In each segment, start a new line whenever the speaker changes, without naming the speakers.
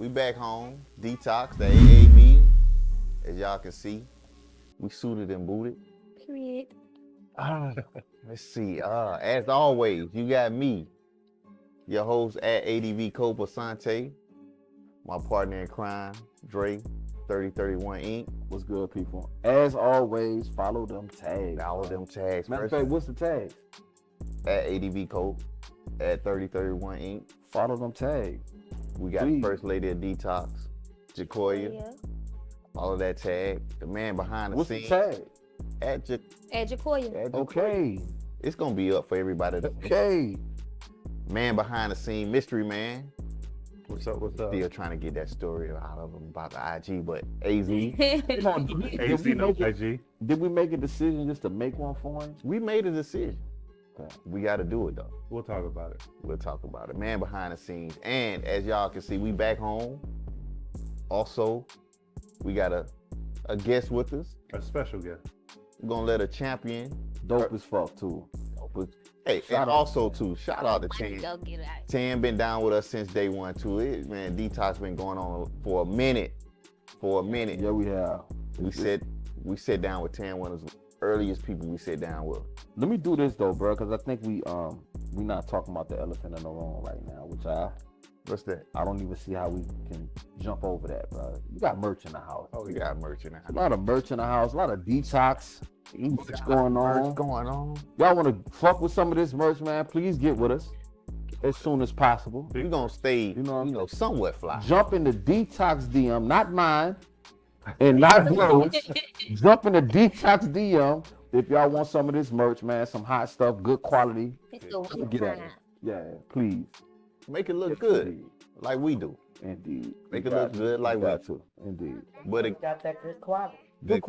We back home, detox, the AA meeting. As y'all can see, we suited and booted.
Period.
Ah, let's see. As always, you got me, your host at ADV Copa Sante, my partner in crime, Dre, 3031 Inc.
What's good, people? As always, follow them tags.
All of them tags.
Matter of
First,
fact, what's the tags?
at ADV Cope, at 3031 Inc.
Follow them tags.
We got
Please.
the first lady of detox, Jacoya.
Yeah.
All of that tag. The man behind the
What's the
scenes.
tag?
At
At Jacoya.
Jacoya.
Okay.
It's gonna be up for everybody.
Okay.
Man behind the scene, mystery man.
What's up? What's up?
Still trying to get that story out of him about the IG, but AZ,
Come on,
AC no IG.
did we make a decision just to make one for him?
we made a decision.
Okay.
We got to do it though.
We'll talk about it.
We'll talk about it. Man behind the scenes, and as y'all can see, we back home. Also, we got a guest with us.
A special guest.
We're gonna let a champion.
Dope as fuck, too.
Hey,
Shout
and
out.
also too, shout out to
Money
Tan.
go get it out.
Tan been down with us since day one too. Man, detox been going on for a minute.
Yeah, we have.
We sit down with Tan, one of the earliest people we sit down with.
Let me do this though, bro, because I think we not talking about the elephant in the room right now, which
What's that?
I don't even see how we can jump over that, bro. You got merch in the house.
Oh, we got merch in the
A
house.
lot of merch in the house, a lot of detox. What's going on?
What's going on?
Y'all want to fuck with some of this merch, man? Please get with us as soon as possible.
We gonna stay,
You know,
somewhat fly.
Jump in the detox DM, not mine, and not yours. Jump in the detox DM if y'all want some of this merch, man. Some hot stuff, good quality.
It's the one
Get at
time.
it. Yeah, please.
Make it look good, like we do.
Indeed.
Make
You
it look
got
good like
you
we
got
do.
to. Indeed.
But it,
Got that good quality.
good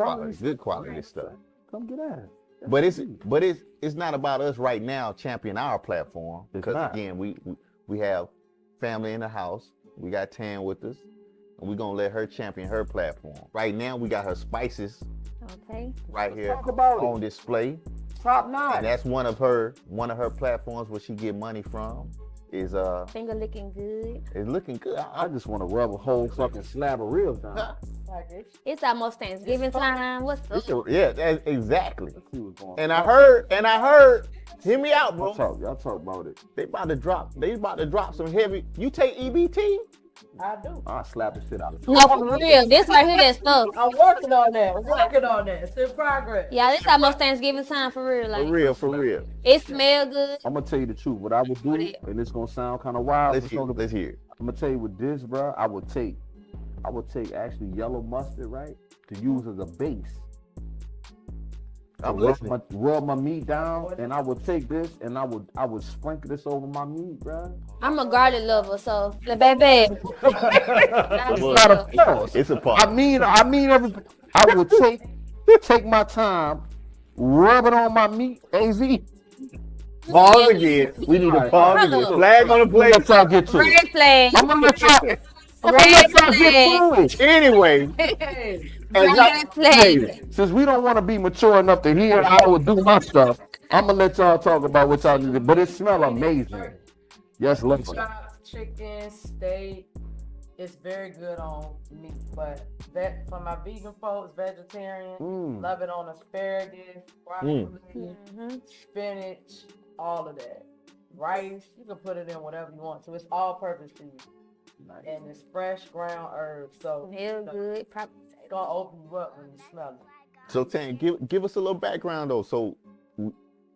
quality stuff.
Come get at it.
But it's not about us right now championing our platform,
It's
because
not.
again we have family in the house. We got Tan with us, and we're gonna let her champion her platform. Right now we got her spices
Okay.
right here
Talk about
on
it.
display,
Top
and
notch.
that's one of her platforms where she get money from. Is
Finger looking good.
it's looking good.
I just want to rub a whole fucking slab of ribs down.
Like it's
It's almost Thanksgiving time. What's up?
Yeah, that's exactly.
Let's see what's going on.
And I heard, hear me out, bro.
Y'all talk about it.
They about to drop some heavy. You take EBT?
I do.
I'll slap the shit out of you.
No, for real. This right here, that stuff.
I'm working on that. It's in progress.
Yeah, this almost Thanksgiving time for real. Like,
For real.
it smell good.
I'm gonna tell you the truth. What I would do, and it's gonna sound kind of wild.
Let's hear it.
I'm gonna tell you with this, bro. I would take actually yellow mustard, right, to use as a base.
I'm
To
listening.
rub my meat down, and I would take this and I would sprinkle this over my meat, bro.
I'm a garlic lover, so the baby.
It's not a pause.
It's a part.
I mean everything. I would take my time, rub it on my meat. Az.
Pause again. We need to pause again. Flag on the play.
Let y'all get to it.
Red flag.
I'm gonna let y'all get to it.
Anyway,
Red flag.
Since we don't want to be mature enough to hear how I would do my stuff, I'm gonna let y'all talk about what y'all need. But it smells amazing. Yes, love it.
Chops, chicken, steak. It's very good on meat, but that for my vegan folks, vegetarian,
Mm.
love it on asparagus, broccoli,
Mm-hmm.
spinach, all of that. Rice, you can put it in whatever you want to. It's all purpose food. And it's fresh ground herbs, so
Smell good.
it's gonna open you up when you smell it.
so Tan, give us a little background though. So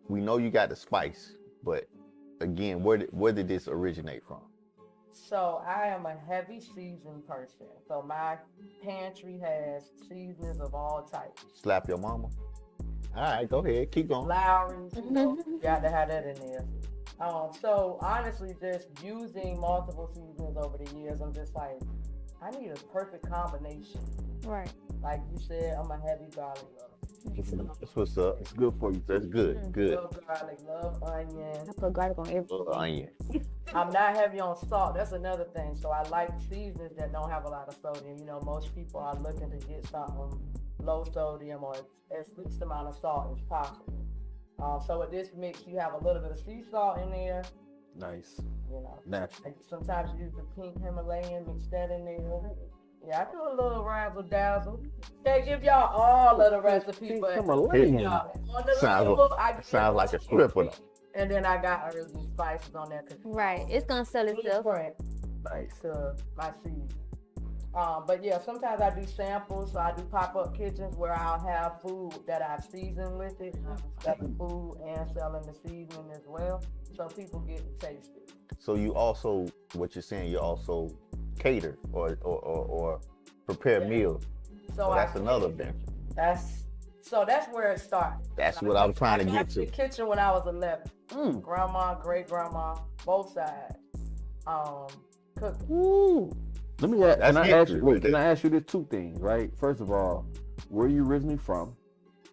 we know you got the spice, but again, where did this originate from?
So I am a heavy seasoned person. So my pantry has seasonings of all types.
Slap your mama. All right, go ahead, keep going.
Lowry's, got to have that in there. So honestly, just using multiple seasonings over the years, I'm just like, I need a perfect combination.
Right.
Like you said, I'm a heavy garlic lover.
That's what's up.
It's good for you.
That's good. Good.
Love garlic, love onion.
I put garlic on everything.
Little onion.
I'm not heavy on salt. That's another thing. So I like seasonings that don't have a lot of sodium. You know, most people are looking to get something low sodium or as least amount of salt as possible. So with this mix, you have a little bit of sea salt in there,
Nice.
You know,
Natural.
sometimes you use the pink Himalayan, mix that in there. Yeah, I do a little razzle dazzle. Can't give y'all all of the recipe, but
Himalayan.
y'all, on the
Sounds-
label, I give
Sounds like a stripper though.
And then I got herbs and spices on there.
Right. It's gonna sell itself.
Different
Nice.
to my season. But yeah, sometimes I do samples. So I do pop-up kitchens where I'll have food that I've seasoned with it. I'm selling food and selling the seasoning as well, so people get to taste it.
So you also, what you're saying, you also cater or prepare
Yeah.
meals.
So
So
I
that's another
did.
venture.
That's where it started.
That's what I was trying to
I
get
got
to.
the kitchen when I was 11.
Mm.
Grandma, great grandma, both sides. Cooking.
Woo. Let me ask,
That's
can I ask
history
you, wait,
right
can
there.
I ask you this two things, right? First of all, where are you originally from?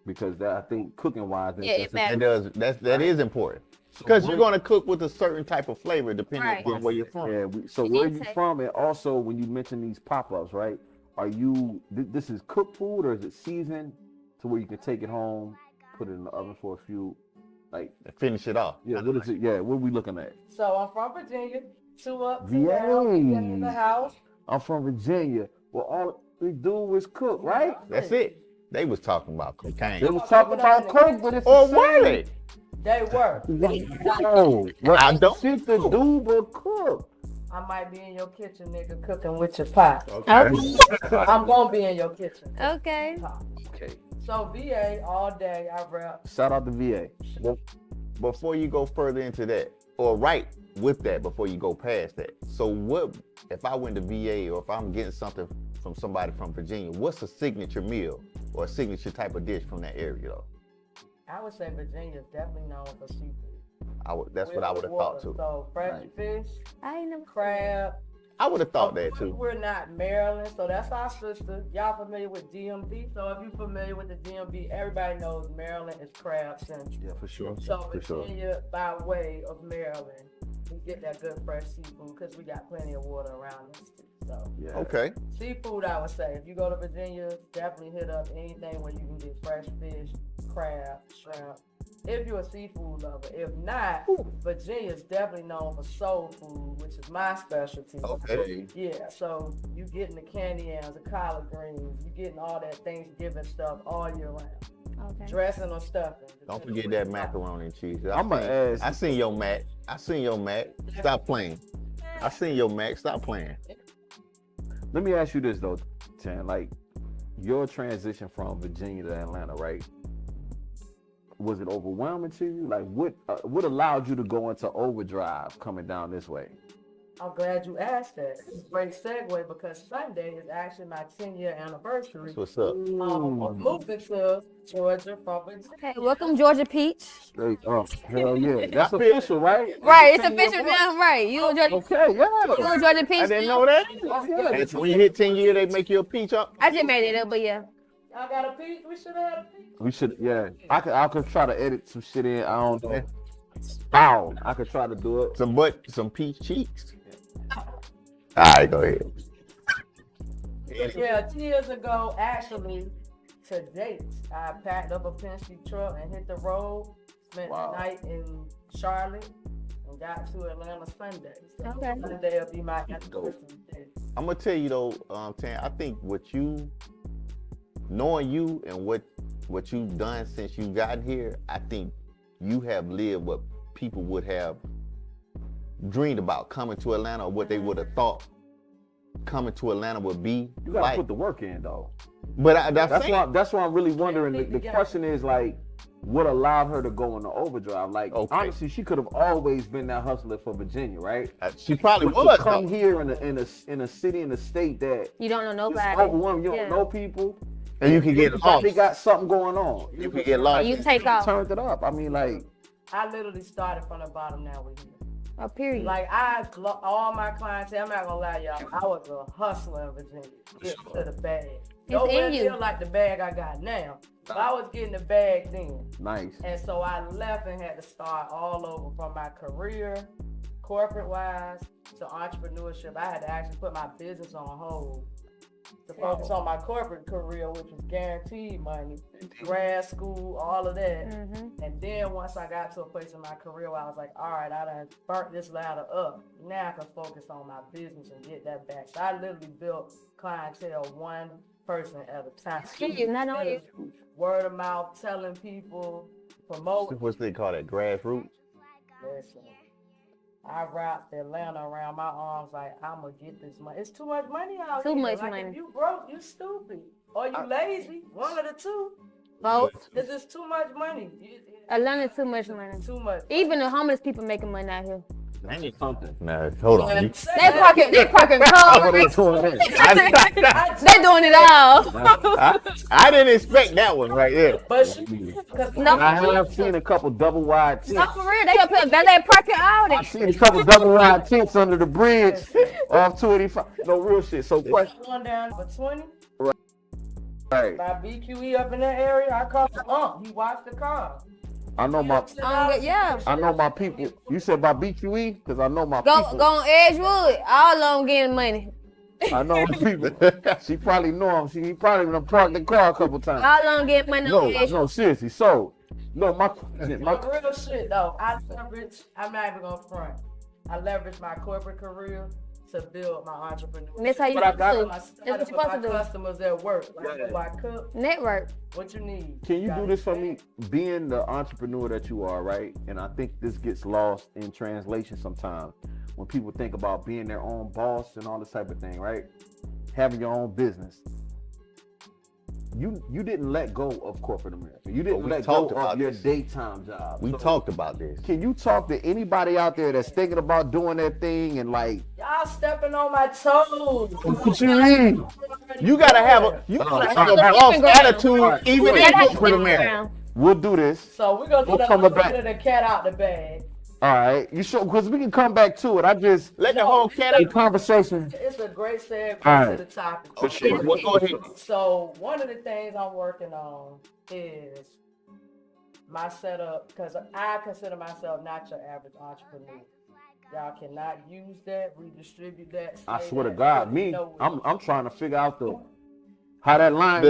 Because that, I think cooking wise,
Yeah, it
That
matters.
does that is important because you're
where-
gonna cook with a certain type of flavor depending
Right.
upon where you're from.
Yeah, so
You
where are
did
you
say-
from? And also, when you mention these pop-ups, right? Are you this is cooked food or is it seasoned to where you can take it home, put it in the oven for a few, like
Finish it off.
yeah, what is it? Yeah, what are we looking at?
So I'm from Virginia. 2 up, 2
VA.
down. We in the house.
I'm from Virginia. Well, all we do is cook, right?
That's it. They was talking about
They
cocaine.
was talking about coke, but it's
Or
the
were
same.
they?
They were.
No,
I don't
shit to do but cook.
I might be in your kitchen, nigga, cooking with your pot.
Okay.
I'm gonna be in your kitchen.
Okay.
Okay.
So VA all day. I rep.
Shout out to VA.
Before you go further into that, or right with that, before you go past that. So what if I went to VA or if I'm getting something from somebody from Virginia, what's a signature meal or a signature type of dish from that area though?
I would say Virginia is definitely known for seafood.
That's what
With
I would have thought
water.
too.
So fresh
Right.
fish,
I ain't never.
crab.
I would have thought that too.
We're not Maryland, so that's our sister. Y'all familiar with DMV? So if you're familiar with the DMV, everybody knows Maryland is crab central.
Yeah, for sure.
So
For sure.
Virginia, by way of Maryland, we get that good fresh seafood because we got plenty of water around us too. So
Yeah.
Okay.
seafood, I would say, if you go to Virginia, definitely hit up anything where you can get fresh fish, crab, shrimp. If you're a seafood lover, if not, Virginia's definitely known for soul food, which is my specialty.
Okay.
Yeah, so you getting the candy yams, the collard greens, you getting all that Thanksgiving stuff all year round.
Okay.
Dressing or stuffing.
Don't forget that macaroni and cheese.
I'ma ask-
I seen your Mac. I seen your Mac. Stop playing. I seen your Mac. Stop playing.
Let me ask you this though, Chan. Like your transition from Virginia to Atlanta, right? Was it overwhelming to you? Like what allowed you to go into overdrive coming down this way?
I'm glad you asked that. It's a great segue because Sunday is actually my 10-year anniversary.
That's what's up.
Of moving to Georgia from Virginia.
Okay. Welcome, Georgia Peach.
Hey, oh, hell yeah. That's official, right?
Right. It's official now. Right. You and Georgia.
Okay,
You
yeah.
and Georgia Peach.
I didn't know that.
Oh, yeah.
And when you hit 10 years, they make you a peach up.
I just made it up, but yeah.
I got a piece. We should have had a piece.
We should, yeah. I could try to edit some shit in. I don't know. Bow. I could try to do it.
Some peach cheeks. All right, go ahead.
Yeah, 10 years ago, actually, to date, I packed up a Penske truck and hit the road. Spent
Wow.
the night in Charlotte and got to Atlanta Sunday. So
Okay.
Sunday will be my anniversary day.
I'm gonna tell you though, Tan, I think knowing you and what you've done since you got here, I think you have lived what people would have dreamed about coming to Atlanta or what they would have thought coming to Atlanta would be
You gotta
like.
put the work in though.
But
That's why I'm really wondering. The
together.
question is like, what allowed her to go into overdrive? Like,
Okay.
honestly, she could have always been that hustler for Virginia, right?
she probably
But
was.
to come
though.
here in a city in a state that
You don't know
it's
nobody.
overwhelming. You
Yeah.
don't know people.
And you can get
You
lost.
probably got something going on.
You can get lost.
You take off.
Turned it up. I mean, like,
I literally started from the bottom, now we're here.
A period.
Like, all my clientele, I'm not gonna lie, y'all, I was a hustler in Virginia. Get to the bag. Nowhere
in you.
near like the bag I got now. But I was getting the bag then.
nice.
And so I left and had to start all over from my career, corporate wise, to entrepreneurship. I had to actually put my business on hold to focus on my corporate career, which was guaranteed money, grad school, all of that.
Mm-hmm.
And then once I got to a place in my career where I was like, all right, I done burnt this ladder up. Now I can focus on my business and get that back. So I literally built clientele one person at a time.
You, not on you.
Word of mouth, telling people, promoting.
What's they call that? Grassroots?
Listen, I wrapped Atlanta around my arms like, I'm going to get this money. It's too much money out
Too
here.
much
Like,
money.
If you broke, you stupid. Or you lazy. One of the two.
Both.
It's just too much money.
Atlanta's too much money.
Too much.
Even the homeless people making money out here.
Something.
Nah, hold on.
And
You-
say
They
that-
parking cars. They doing it all.
I didn't expect that one right there.
But she, cause
No.
I have seen a couple double wide
No,
tents.
for real. They up here. They parking all
I've
that.
seen a couple double wide tents under the bridge off 285. No real shit. So question.
one down for 20
Right.
by BQE up in that area. I called him. He watched the car.
I know my
Yeah.
I know my people. You said by BQE? Because I know my
Go
people.
on Edgewood. All of them getting money.
I know my people. She probably know him. He probably done parked the car a couple times.
All of them getting money
No,
on Edgewood.
no, seriously. So, no, my
Real shit though. I'm not even gonna front. I leverage my corporate career to build my entrepreneur.
And that's how you
But I
do
got-
it.
I
That's
started
what
with
you're
my
supposed to do.
customers at work. Like,
Yeah.
do I cook?
Network.
What you need?
Can you
Gotta
do this for me?
expand.
Being the entrepreneur that you are, right? And I think this gets lost in translation sometimes when people think about being their own boss and all this type of thing, right? Having your own business. You didn't let go of corporate America. You didn't
we
let go
talked
of
about
your
this.
daytime job.
We
So,
talked about this.
Can you talk to anybody out there that's thinking about doing their thing and like,
Y'all stepping on my toes.
what you mean?
You gotta have a boss attitude even
Yeah,
in
that's
corporate America.
different.
We'll do this.
So we're gonna
We'll
do
come
the
back.
the cat out the bag.
All right. You sure? Because we can come back to it. I just
Let the whole cat
the
out.
conversation.
It's a great segue
All
to
right.
the topic.
For sure.
Well, go ahead.
So one of the things I'm working on is my setup, because I consider myself not your average entrepreneur. Y'all cannot use that, redistribute that.
I
say
swear to
that,
God,
you
me,
know
I'm trying to figure out how that line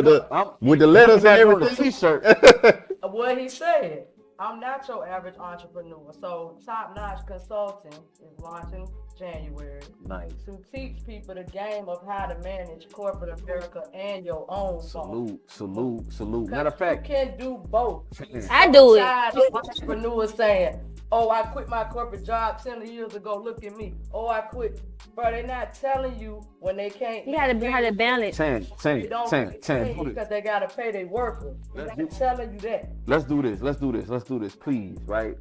With the letters and
on the
everything.
t-shirt.
what he said. I'm not your average entrepreneur. So Top Notch Consulting is launching January
Nice.
to teach people the game of how to manage corporate America and your own phone.
Salute. Matter of fact,
you can do both.
I do it.
Tired of entrepreneurs saying, "Oh, I quit my corporate job 10 years ago. Look at me. Oh, I quit." Bro, they're not telling you when they can't.
You gotta be how to balance.
Ten.
Because they gotta pay their workers. They're not telling you that.
Let's do this, please, right?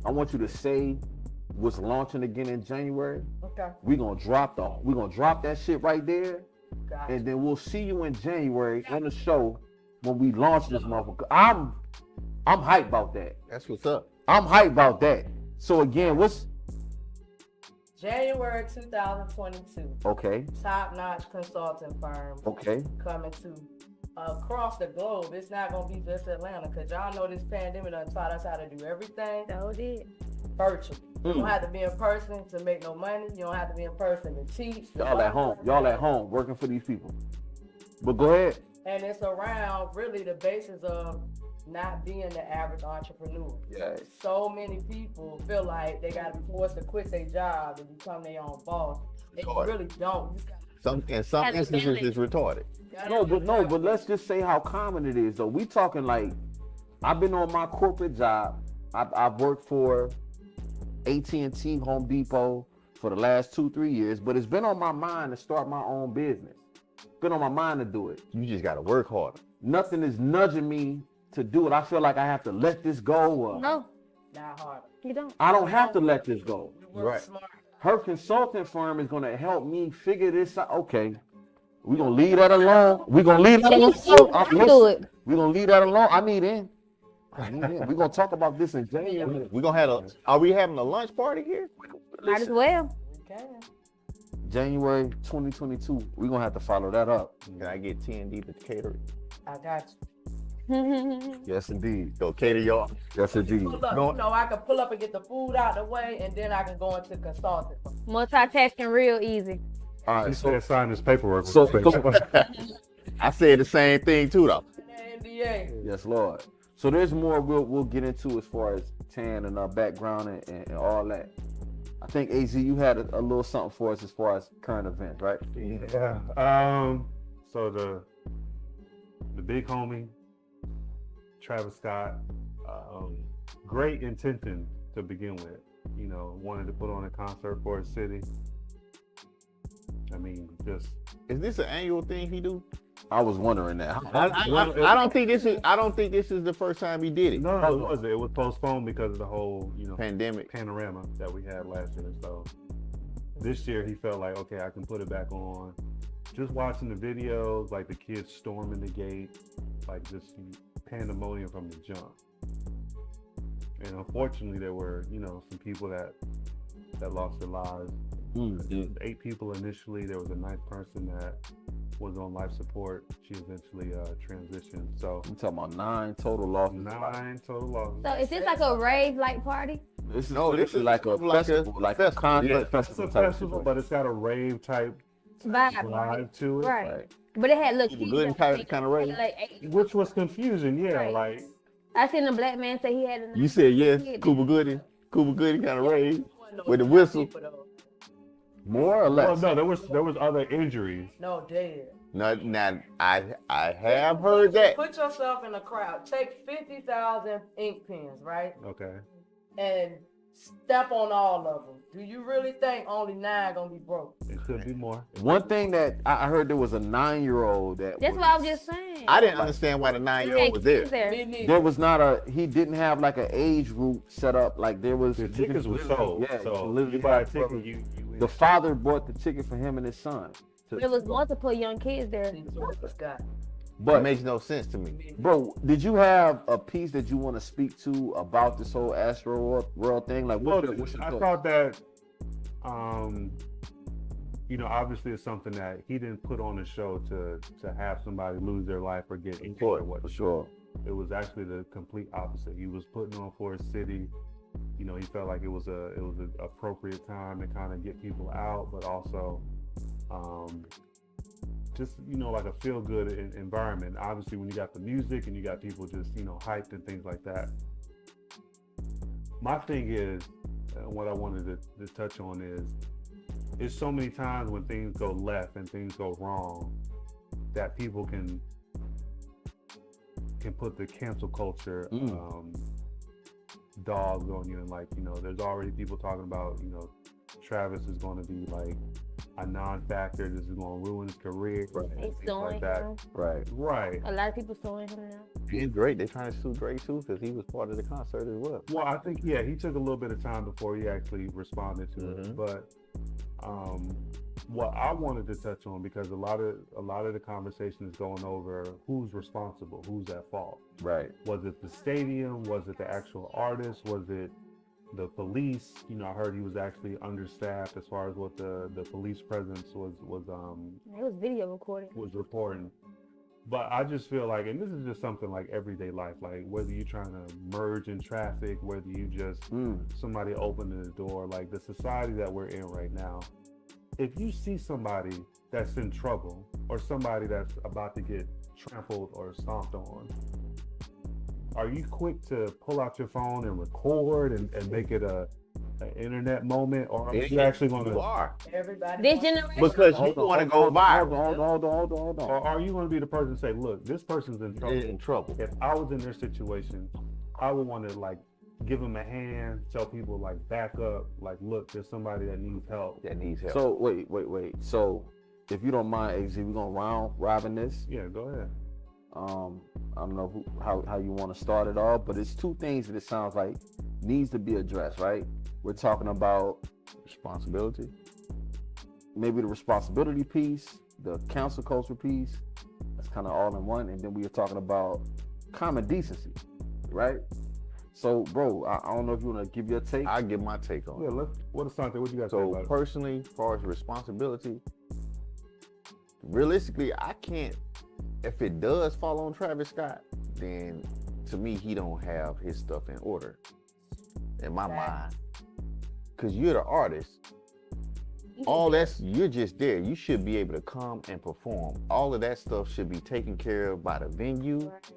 I want you to say what's launching again in January.
Okay.
We're gonna drop that shit right there,
Gotcha.
and then we'll see you in January on the show when we launch this motherfucker. I'm hyped about that.
That's what's up.
I'm hyped about that. So again, what's
January 2022.
okay?
Top Notch Consulting Firm
Okay.
coming to across the globe. It's not gonna be just Atlanta, because y'all know this pandemic done taught us how to do everything
So did.
virtual. You
Mm.
don't have to be in person to make no money. You don't have to be in person to teach.
Y'all at home working for these people. But go ahead.
And it's around really the basis of not being the average entrepreneur.
Yes.
So many people feel like they gotta be forced to quit their job and become their own boss. They
Retarded.
really don't. You
In some
Has a
instances,
balance.
it's retarded.
gotta-
But let's just say how common it is though. We talking like, I've been on my corporate job. I've worked for AT&T, Home Depot for the last 2-3 years, but it's been on my mind to start my own business. Been on my mind to do it.
You just gotta work harder.
Nothing is nudging me to do it. I feel like I have to let this go. Or
No,
Not hard.
you don't.
I don't have to let this go.
You work
Right.
smart.
Her consulting firm is going to help me figure this out. Okay, we're going to leave that alone. We're going to leave that alone.
I do it.
We're going to leave that alone. I need in. We're going to talk about this in January.
We're gonna have are we having a lunch party here?
Might as well.
We can.
January 2022. We're going to have to follow that up.
Can I get TND to cater it?
I got you.
Yes, indeed.
Go cater y'all.
Yes, indeed.
Pull up.
Go-
You know, I can pull up and get the food out the way, and then I can go into consulting.
Multitasking real easy.
All
He
right, so
said sign this paperwork. with
so-
the paper.
I said the same thing too, though.
That NDA.
yes, Lord. So there's more we'll get into as far as Tan and our background and all that. I think AZ, you had a little something for us as far as current events, right?
Yeah. So the big homie, Travis Scott, great intention to begin with. You know, wanted to put on a concert for his city. I mean, just
Is this an annual thing he do?
I was wondering that.
I don't think this is the first time he did it.
no, it wasn't. It was postponed because of the whole,
Pandemic.
panorama that we had last year. So this year he felt like, okay, I can put it back on. Just watching the videos, like the kids storming the gate, like just pandemonium from the jump. And unfortunately, there were, some people that lost their lives. There was 8 people initially. There was a 9th person that was on life support. She eventually transitioned. So
I'm talking about 9 total losses.
9 total losses.
So is this like a rave like party?
This is
This is
like a festival, like a concert
Yeah.
It's
festival
a
type of
festival,
situation.
but it's got a rave type
Vibe, right?
vibe to it.
Right.
Right.
But it had look.
Cuba Gooding kind of rave.
Like 8.
Which was confusing, yeah.
Right.
Like
I seen a black man say he had a.
You said yes,
Yeah.
Cuba Gooding kind of rave.
Wasn't no
With the
dead
whistle.
people, though.
More or
well,
less.
no, there was other injuries.
No, dead.
Now I have heard that.
Put yourself in a crowd. Take 50,000 ink pens, right?
Okay.
And step on all of them. Do you really think only 9 gonna be broke?
It could be more.
One thing that I heard, there was a 9-year-old that
That's what I was just saying.
I didn't understand why the 9-year-old was there.
Me neither.
there was not he didn't have like an age group set up. Like there was
The tickets were sold.
Yeah,
so
literally
you buy a
had brother-
ticket, you
The father bought the ticket for him and his son.
There was multiple young kids there.
Scott.
It
But
makes no sense to me.
bro, did you have a piece that you want to speak to about this whole Astro World thing? Like,
Well,
what's your
I
thought?
thought that, obviously it's something that he didn't put on the show to have somebody lose their life or get injured or what.
For sure.
It was actually the complete opposite. He was putting on for his city. He felt like it was an appropriate time to kind of get people out, but also, just like a feel good environment. Obviously, when you got the music and you got people just hyped and things like that. My thing is, what I wanted to touch on is so many times when things go left and things go wrong, that people can put the cancel culture dogs on you, and there's already people talking about Travis is going to be like a non-factor. This is going to ruin his career.
They
and things
suing
like that.
him.
Right.
A lot of people suing him now.
And Drake, they trying to sue Drake too because he was part of the concert as well.
Well, I think he took a little bit of time before he actually responded to it.
Mhm.
But what I wanted to touch on, because a lot of the conversation is going over who's responsible, who's at fault.
Right.
Was it the stadium? Was it the actual artist? Was it the police? I heard he was actually understaffed as far as what the police presence was
It was video recording.
reporting. But I just feel like, and this is just something like everyday life, like whether you're trying to merge in traffic, whether you just somebody opening the door, like the society that we're in right now. If you see somebody that's in trouble or somebody that's about to get trampled or stomped on, are you quick to pull out your phone and record and make it an internet moment, or are you actually going
You
to,
are
Everybody.
This generation.
because you want to go viral.
Hold on.
or are you going to be the person to say, look, this person's in trouble.
In trouble.
If I was in their situation, I would want to give them a hand, tell people back up, look, there's somebody that needs help.
That needs help.
So wait. So if you don't mind, AZ, we're gonna round robin this.
Yeah, go ahead.
I don't know how you want to start it off, but it's 2 things that it sounds like needs to be addressed, right? We're talking about
Responsibility.
maybe the responsibility piece, the council culture piece. That's kind of all in one, and then we were talking about common decency, right? So, bro, I don't know if you want to give your take.
I'll give my take on
Yeah,
it.
what is something? What you guys say
So
about it?
personally, as far as responsibility, realistically, I can't. If it does fall on Travis Scott, then to me, he don't have his stuff in order. In my mind, because you're the artist. all that's, you're just there. You should be able to come and perform. All of that stuff should be taken care of by the venue.
Right.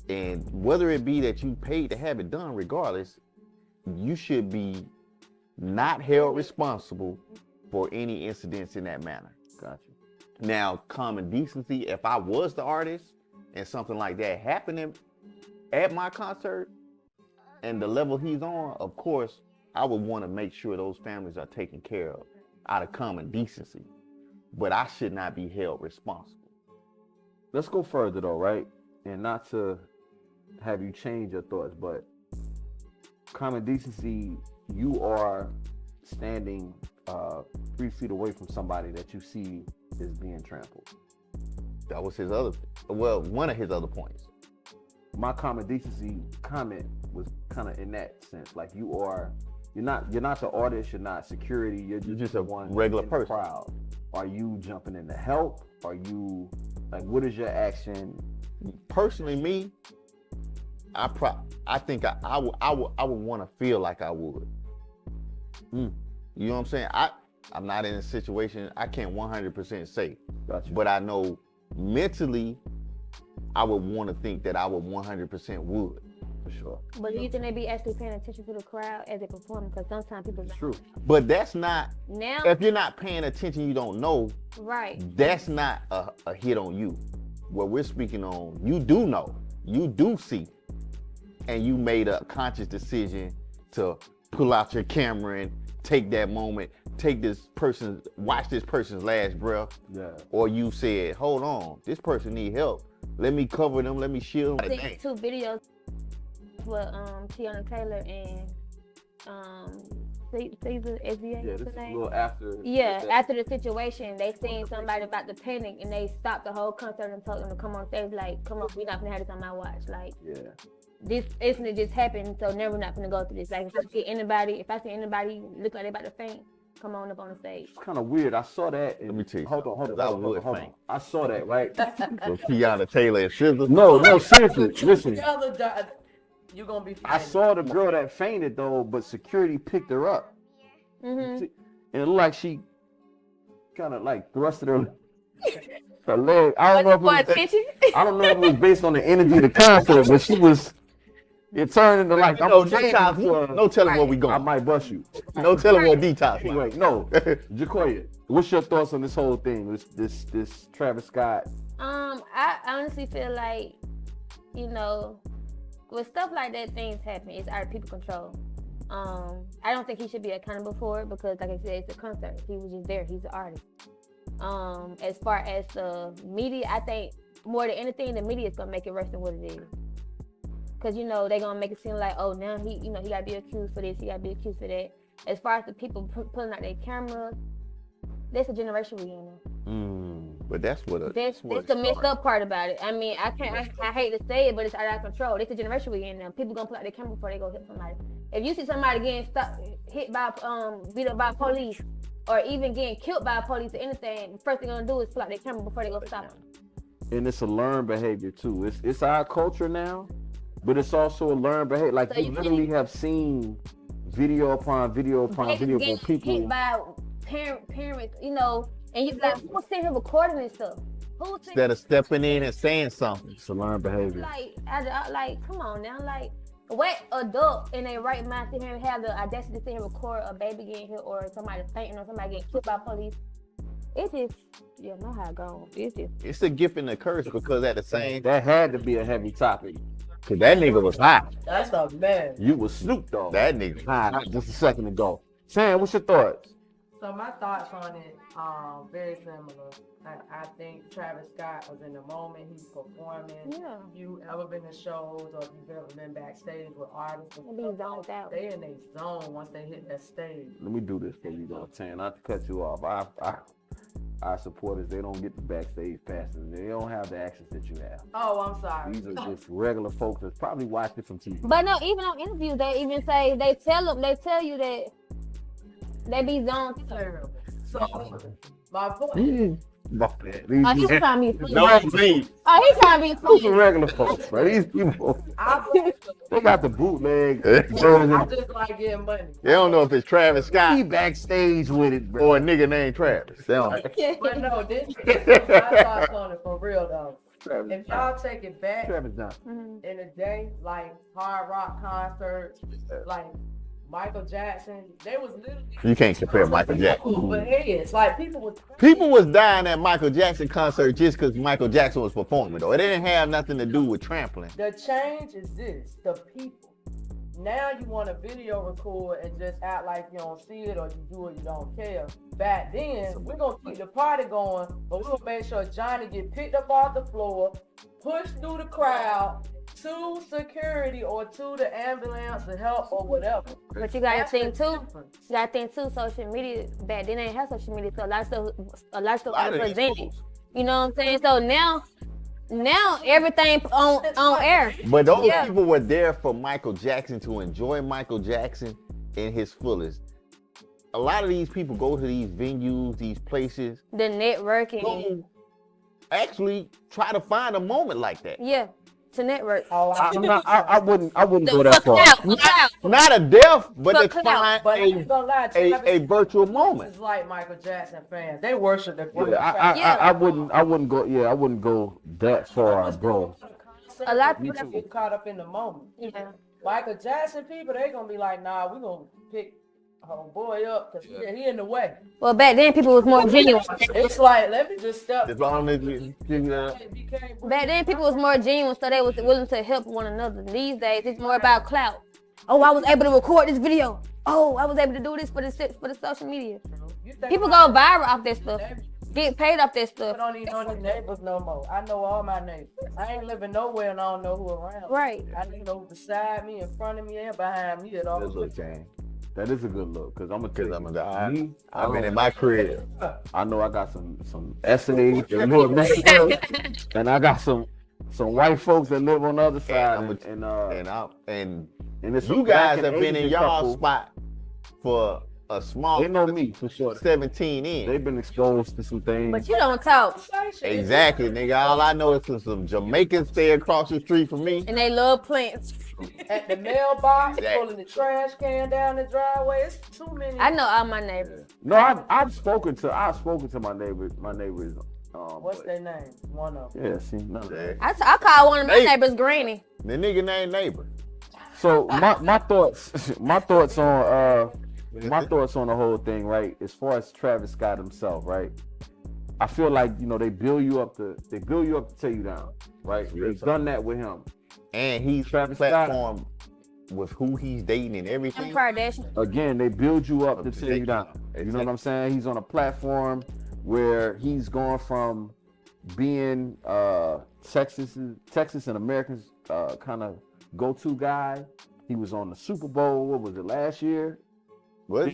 And whether it be that you paid to have it done, regardless, you should be not held responsible for any incidents in that manner.
Gotcha.
Now, common decency, if I was the artist and something like that happening at my concert and the level he's on, of course, I would want to make sure those families are taken care of out of common decency. But I should not be held responsible.
Let's go further though, right? And not to have you change your thoughts, but common decency, you are standing 3 feet away from somebody that you see is being trampled.
That was one of his other points.
My common decency comment was kind of in that sense. Like you're not the artist, you're not security, you're just
a
one
regular
in the
person.
crowd. Are you jumping in to help? Are you like, what is your action?
Personally, me, I think I would want to feel like I would. You know what I'm saying? I'm not in a situation I can't 100% say,
Gotcha.
but I know mentally I would want to think that I would 100% would.
For sure.
But do you think they be actually paying attention to the crowd as they perform? Because sometimes people
It's true.
But that's not,
now,
if you're not paying attention, you don't know,
right?
that's not a hit on you. What we're speaking on, you do know, you do see, and you made a conscious decision to pull out your camera and take that moment, watch this person's last breath.
Yeah.
Or you said, hold on, this person need help. Let me cover them, let me shield
I
them.
think 2 videos with Tiana Taylor and Caesar SVA.
Yeah, this is a little after.
Yeah, after the situation, they seen somebody about to panic and they stopped the whole concert and told them to come on stage. Like, come on, we're not gonna have this on my watch. Like,
Yeah.
this incident just happened, so never not gonna go through this. Like, if I see anybody look like they about to faint, come on up on the stage.
It's kind of weird. I saw that.
Let me tell you
Hold on.
something, 'cause I would
Hold
faint.
on. I saw that, right?
So Tiana Taylor and SZA.
No, seriously. Listen.
You gonna be
I
fine.
saw the girl that fainted though, but security picked her up.
Mm-hmm.
And it looked like she kind of like thrusted her leg. I don't know if it was based on the energy of the concert, but it turned into like,
No telling where we
I
going.
might bust you.
No telling what detox.
Anyway, no. Jacoya, what's your thoughts on this whole thing? This Travis Scott?
I honestly feel like, with stuff like that, things happen. It's out of people's control. I don't think he should be accountable for it because, like I said, it's a concert. He was just there. He's an artist. As far as the media, I think more than anything, the media is gonna make it worse than what it is. Cause they're gonna make it seem like, oh, now he gotta be accused for this, he gotta be accused for that. As far as the people pulling out their cameras, that's the generation we in now.
But that's
That's the messed up part about it. I mean, I hate to say it, but it's out of control. That's the generation we in now. People gonna pull out their camera before they go hit somebody. If you see somebody getting hit by beat up by police, or even getting killed by police or anything, the first thing they're gonna do is pull out their camera before they go stop them.
And it's a learned behavior too. It's our culture now, but it's also a learned behavior. Like
So
you
you
literally have seen video upon video upon video
Getting
of people.
hit by parents, and you like, who's sitting here recording this stuff? Who's sitting
instead of stepping in and saying something.
It's a learned behavior.
like, come on now, like, what adult in their right mind sit here and have the audacity to sit here and record a baby getting hit or somebody fainting or somebody getting killed by police? It's just, you know how it goes.
It's a gift and a curse because at the same,
That had to be a heavy topic.
cause that nigga was hot.
That's a man.
You was Snoop Dogg.
That nigga.
Hot just a second ago. Sam, what's your thoughts?
So my thoughts on it, very similar. I think Travis Scott was in the moment. He's performing.
Yeah.
You ever been to shows or if you've ever been backstage with artists? and
They be
stuff,
zoned out.
They in their zone once they hit that stage.
Let me do this for you though, Tan. Not to cut you off. Our supporters, they don't get the backstage passes. They don't have the access that you have.
Oh, I'm sorry.
These are just regular folks that's probably watching from TV.
But no, even on interviews, they even say, they tell you that they be zoned.
Terrible. So my point.
about that.
Oh, he's
These
trying to be
No,
funny.
me.
Oh, he's trying to be
some
funny.
regular folks, bro. These people,
I
they got the bootleg.
I
version.
just like getting money.
They don't know if it's Travis
He
Scott
backstage with it, bro.
or a nigga named Travis. They don't.
But no, this I thought on it for real though.
Travis,
If y'all take it back
Travis Johnson.
Mhm.
in the day, like hard rock concerts, like Michael Jackson, they was literally.
You can't compare Michael Jackson.
But it's like people was.
People was dying at Michael Jackson concert just because Michael Jackson was performing, though. It didn't have nothing to do with trampling.
The change is this: the people. Now you want to video record and just act like you don't see it or you do it, you don't care. Back then, we're gonna keep the party going, but we're gonna make sure Johnny get picked up off the floor, pushed through the crowd to security or to the ambulance to help or whatever.
But you gotta
That's
think
the
too.
difference.
You gotta think too. Social media back then ain't have social media, so a lot of stuff
A lot
was
of these
presented.
fools.
You know what I'm saying? So now everything on air.
But those
Yeah.
people were there for Michael Jackson to enjoy Michael Jackson in his fullest. A lot of these people go to these venues, these places,
The networking.
go actually try to find a moment like that.
Yeah, to network.
Oh,
I wouldn't go that
For
far.
clout, for clout.
Not a death, but
For
to
clout.
find
but I ain't gonna lie,
a
Travis
virtual
Scott
moment.
is like Michael Jackson fans. They worship the
Yeah, I wouldn't go. Yeah, I wouldn't go that far, bro.
A lot of
people
people-
get caught up in the moment.
Yeah.
Michael Jackson people, they gonna be like, nah, we gonna pick her boy up because he in the way.
Well, back then people was more genuine.
It's like, let me just step.
As long as you
Back then people was more genuine, so they was willing to help one another. These days it's more about clout. Oh, I was able to record this video. Oh, I was able to do this for the social media. People go viral off that stuff. Get paid off that
I
stuff.
don't even know the neighbors no more. I know all my neighbors. I ain't living nowhere and I don't know who around.
Right.
I know who's beside me, in front of me, and behind me at all.
Good look, James.
That is a good look, cause I'm
Because
gonna
I'm
tell
a
you,
guy.
me,
I've been in my crib.
I know I got some essays that live next door, and I got some white folks that live on the other side, and it's
You
some
guys
black and
have been in
Asian
y'all
couple.
spot for a small
They know me for sure.
17 in.
They've been exposed to some things.
But you don't talk.
Exactly, nigga. All I know is some Jamaicans stay across the street from me.
And they love plants.
At the mailbox,
Exactly.
pulling the trash can down the driveway. It's too many.
I know all my neighbors.
No, I've spoken to my neighbors. My neighbors.
What's
but-
their name? One of them.
Yeah, see, none of that.
I call one of my
Hey.
neighbors Granny.
The nigga named Neighbor.
So my thoughts on the whole thing, right? As far as Travis Scott himself, right? I feel like they build you up to tear you down, right? They've done that with him.
And he's
Travis Scott.
platform with who he's dating and
Kim
everything.
Kardashian.
Again, they build you up to
Up to
tear you
take you
down.
down.
You know what I'm saying? He's on a platform where he's gone from being Texas and Americans kind of go-to guy. He was on the Super Bowl. What was it, last year?
What?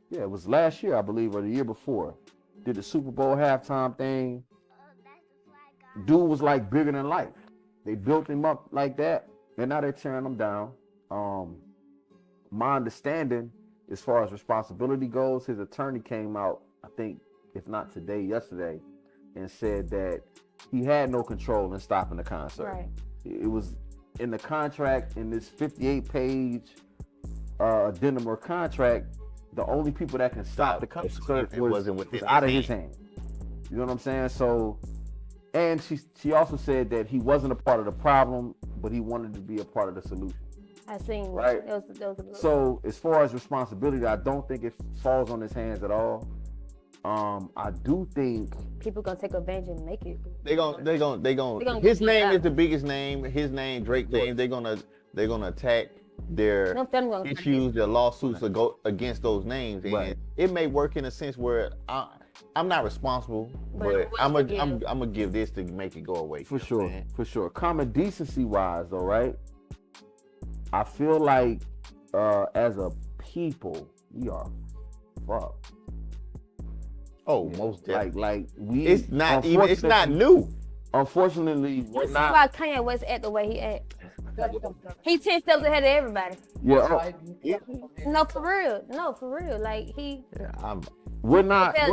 Yeah, it was last year, I believe, or the year before. Did the Super Bowl halftime thing. Dude was like bigger than life. They built him up like that, and now they're tearing him down. My understanding, as far as responsibility goes, his attorney came out, I think, if not today, yesterday, and said that he had no control in stopping the concert.
Right.
It was in the contract, in this 58-page addendum or contract, the only people that can stop the concert
It wasn't within
out of
his
his hand. You know what I'm saying? So, and she also said that he wasn't a part of the problem, but he wanted to be a part of the solution.
I seen
Right.
that was a good.
So, as far as responsibility, I don't think it falls on his hands at all. I do think
People gonna take advantage and make it.
They gonna his
get
name
out.
is the biggest name. His name, Drake's name. They're gonna attack their
No film gonna
issues, their lawsuits that go against those names, and
Right.
it may work in a sense where I'm not responsible, but I'm gonna give this to make it go away.
for sure. Common decency wise, though, right? I feel like as a people, we are fucked.
Oh, most definitely.
Like we.
It's not even. It's not new.
Unfortunately, we're
This is
not.
why Kanye West act the way he act. He 10 steps ahead of everybody.
Yeah.
Like,
No, for real. Like he.
Yeah,
we're not
Fair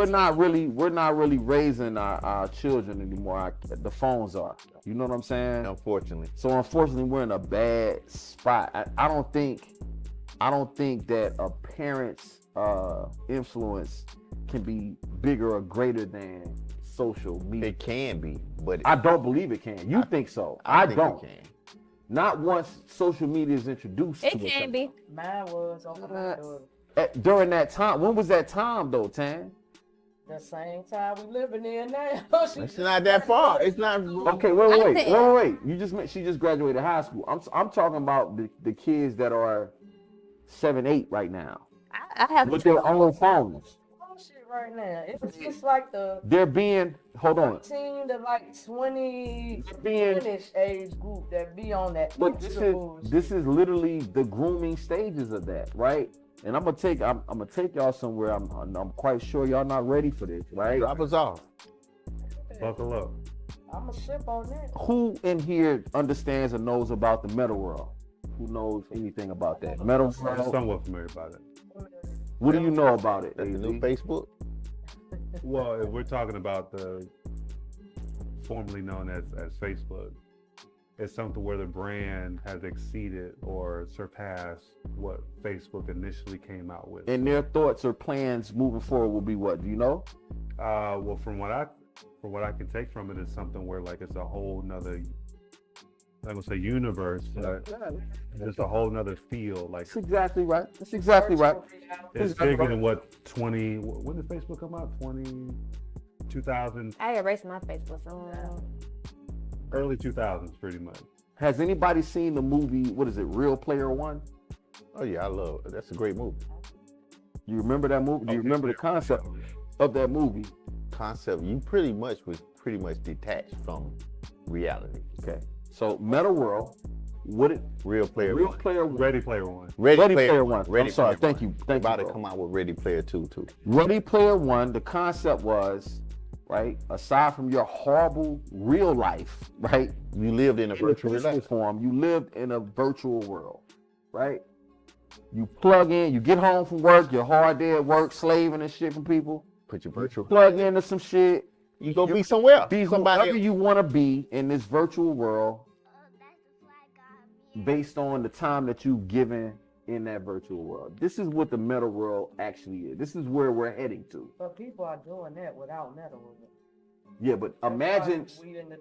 really raising our children anymore. The phones are. You know what I'm saying?
Unfortunately.
So unfortunately, we're in a bad spot. I don't think that a parent's influence can be bigger or greater than social media.
It can be, but
I don't believe it can. You think so? I
think
don't.
it can.
Not once social media is introduced
It
to
can
it.
be.
Mine was on my daughter.
During that time, when was that time though, Tan?
The same time we living in now.
It's not that far. It's not.
Okay, wait. She just graduated high school. I'm talking about the kids that are 7, 8 right now
I have
with their own phones.
Oh shit, right now. It's like the
They're being
13 to like 20
being-
20-ish age group that be on that.
But
extra bullshit.
this is literally the grooming stages of that, right? And I'm gonna take y'all somewhere. I'm quite sure y'all not ready for this, right?
Drop us off.
Buckle up.
I'm a sip on that.
Who in here understands or knows about the meta world? Who knows anything about that? Meta
I'm
world.
somewhat familiar about it.
What do you know about it?
That's the new
AZ?
Facebook.
Well, if we're talking about the formerly known as Facebook, it's something where the brand has exceeded or surpassed what Facebook initially came out with.
And their thoughts or plans moving forward will be what? Do you know?
Well, from what I can take from it is something where like it's a whole nother, I'm gonna say universe, but it's a whole nother feel. Like
That's exactly right. That's exactly right.
it's bigger than what 20. When did Facebook come out? 2000,
I erased my Facebook somewhere.
early 2000s, pretty much.
Has anybody seen the movie? What is it? Real Player One?
Oh yeah, I love it. That's a great movie.
You remember that movie? Do you remember the concept of that movie?
Concept. You pretty much detached from reality.
Okay. So Meta World,
Real Player
Real
One.
Player One.
Ready Player One.
Ready Player One.
Ready
I'm sorry.
Player
Thank
One.
you. Thank
About
you.
to
Bro.
come out with Ready Player Two too.
Ready Player One. The concept was, right, aside from your horrible real life, right,
You lived in a
in the
virtual
physical
life.
form, you lived in a virtual world, right? You plug in, you get home from work, you're hard day at work, slaving and shit from people.
Put your virtual.
Plug into some shit,
You go be somewhere else.
be
Somebody
whoever
else.
you want to be in this virtual world based on the time that you've given in that virtual world. This is what the meta world actually is. This is where we're heading to.
But people are doing that without meta with it.
Yeah, but imagine,
We in the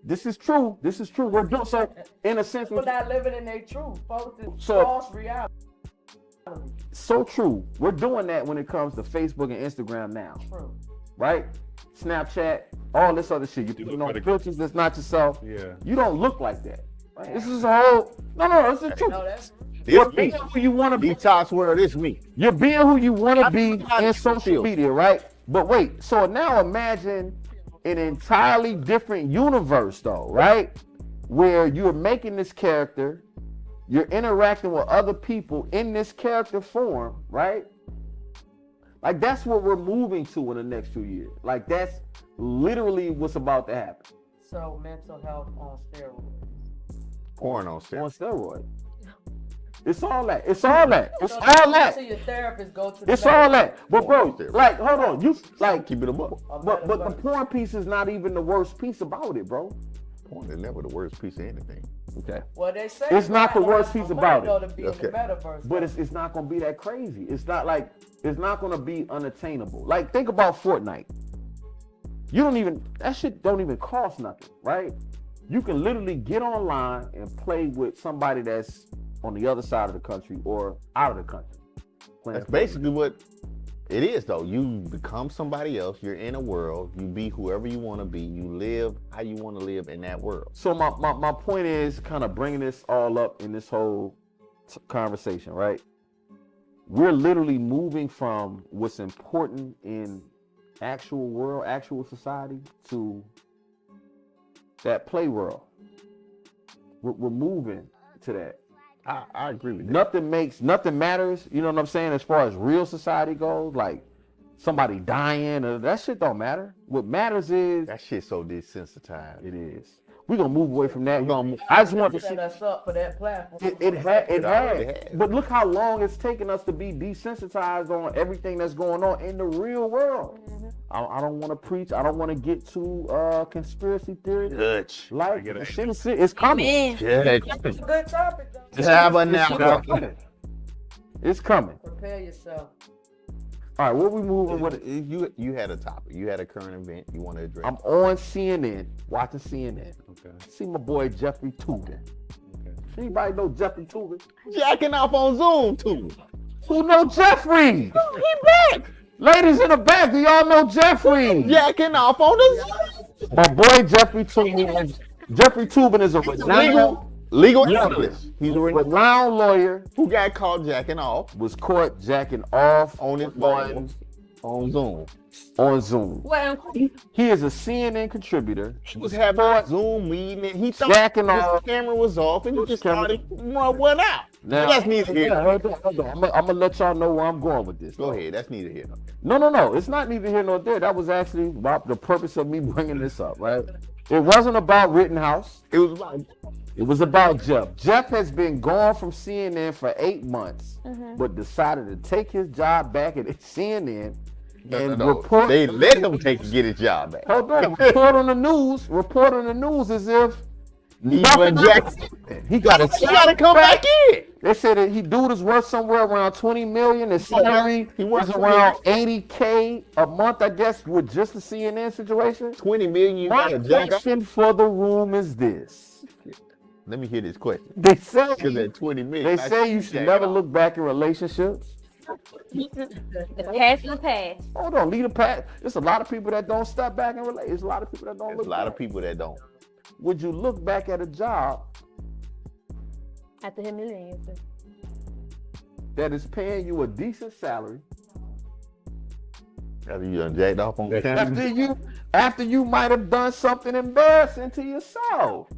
this is true. This is true. We're doing so in a sense.
people not living in their truth. Folks, it's
So-
false reality.
So true. We're doing that when it comes to Facebook and Instagram now,
True.
right? Snapchat, all this other shit. You're
You
putting
look
on
for the-
filters that's not yourself.
Yeah.
You don't look like that. Right? This is a whole. No, this is true.
No, that's
You're
It's me.
being who you want to be.
Detox world. It's me.
You're being who you want to be
how
in
to
social
feel.
media, right? But wait, so now imagine an entirely different universe, though, right? Where you're making this character, you're interacting with other people in this character form, right? Like that's what we're moving to in the next 2 years. Like that's literally what's about to happen
so mental health on steroids.
Porn on
on
set.
steroids. It's all that. It's all that. It's
So
all
go
that.
to your therapist, go to the
It's all that. But bro,
Porn on
like, hold on. You like,
Keep it a buck.
but the porn piece is not even the worst piece about it, bro.
Porn is never the worst piece of anything.
Okay.
Well, they say
It's not the
right
worst
now,
piece
for
about
money,
it.
though, to be in the
Okay.
metaverse.
But it's not gonna be that crazy. It's not like it's not gonna be unattainable. Like think about Fortnite. You don't even that shit don't even cost nothing, right? You can literally get online and play with somebody that's on the other side of the country or out of the country. playing
That's
Fortnite.
basically what it is, though. You become somebody else. You're in a world. You be whoever you want to be. You live how you want to live in that world.
So my point is kind of bringing this all up in this whole conversation, right? We're literally moving from what's important in actual world, actual society to that play world. We're moving to that.
I agree with that.
Nothing matters. You know what I'm saying? As far as real society goes, like somebody dying, or that shit don't matter. What matters is
That shit's so desensitized.
it is. We're gonna move away from that.
We're gonna move-
I just want to see.
Set us up for that platform.
It
already
has.
has.
But look how long it's taken us to be desensitized on everything that's going on in the real world. I don't want to preach. I don't want to get too conspiracy theory.
Judge.
Like
get it.
it's coming.
Judge.
It's a good topic, though.
Tabernacle.
It's coming.
Prepare yourself.
All right, what we moving with?
You had a topic. You had a current event you want to address.
I'm on CNN, watching CNN.
Okay.
See my boy Jeffrey Tubin.
Okay.
Anybody know Jeffrey Tubin?
jacking off on Zoom too.
Who know Jeffrey?
Oh, he back.
Ladies in the back, do y'all know Jeffrey?
Jacking off on the Zoom.
My boy Jeffrey Tubin is a
Legal analyst. He's a
renowned lawyer
who got caught jacking off
was caught jacking off
on his phone on Zoom.
on Zoom.
Well,
He is a CNN contributor.
He was having a Zoom meeting and he thought
Jacking
his
off.
camera was off and he just
Camera.
started one out.
Now,
That's neither here.
hold on. I'm gonna let y'all know where I'm going with this.
Go ahead. That's neither here.
No. It's not neither here nor there. That was actually the purpose of me bringing this up, right? It wasn't about Rittenhouse.
It was like
It was about Jeff. Jeff has been gone from CNN for 8 months, but decided to take his job back at CNN and report.
They let him get his job back.
Hold on, report on the news. Report on the news as if
He
nothing
went Jackson.
happened. He got
He gotta come back in.
They said that he dude is worth somewhere around 20 million. His salary
He
was
worth
around 80K a month, I guess, with just the CNN situation.
20 million you
My
gotta jack up.
question for the room is this.
Let me hear this question.
They say,
Because at 20 million.
they say you should never look back in relationships.
the past is the past.
Hold on, leave the past. There's a lot of people that don't step back and relate. There's a lot of people that don't
There's
look
a lot
back.
of people that don't.
Would you look back at a job
After him millions.
that is paying you a decent salary
After you done jacked off on camera.
after you might have done something embarrassing to yourself?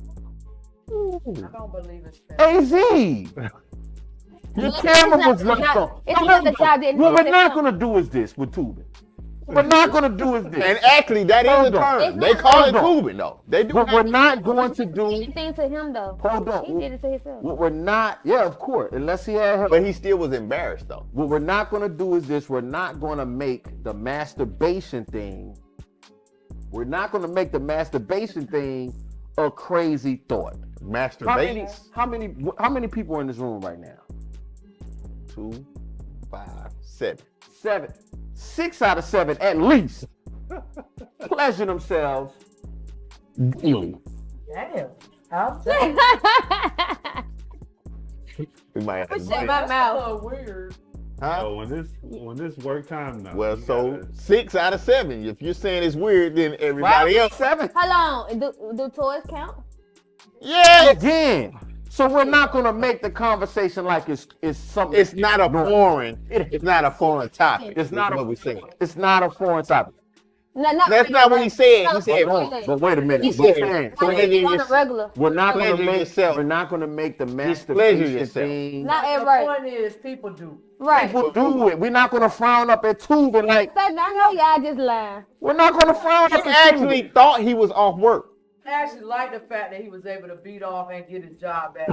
I don't believe it's fair.
AZ, your camera was left on.
It's not the job that
What we're not gonna do is this with Tubin. What we're not gonna do is
And
this.
actually, that is a
Hold on.
term.
It's
They
not-
call it
hold on.
Cuban, though. They do
What we're not going to do.
anything to him though.
Hold on.
He did it to himself.
What we're not. Yeah, of course. Unless he had.
But he still was embarrassed, though.
What we're not going to do is this. We're not going to make the masturbation thing. We're not going to make the masturbation thing a crazy thought.
Masturbate.
How many people are in this room right now?
2, 5, 7.
7. 6 out of 7 at least pleasure themselves daily.
Damn. I'm saying
We might have to
Shut
do
my
it.
mouth.
that's so weird.
Huh?
So when this work time now.
Well,
you
so
gotta-
6 out of 7. If you're saying it's weird, then everybody else.
7
Hold on. Do toys count?
Yeah.
again. So we're not going to make the conversation like it's something.
It's not a foreign. It's not a foreign topic.
It's not
what
a
we saying.
It's not a foreign topic.
No,
That's not what he said. He said,
But wait a minute.
He said, pleasure
on the
yourself.
regular.
We're not going to
Pleasure
make
yourself.
We're not going to make the
pleasure
masturbation
yourself.
thing.
Not
The
everybody.
point is, people do.
Right.
People do it. We're not going to frown up at Tubin like
I know y'all just lying.
we're not going to frown up
He
at
actually
Tubin.
thought he was off work.
I actually like the fact that he was able to beat off and get his job back.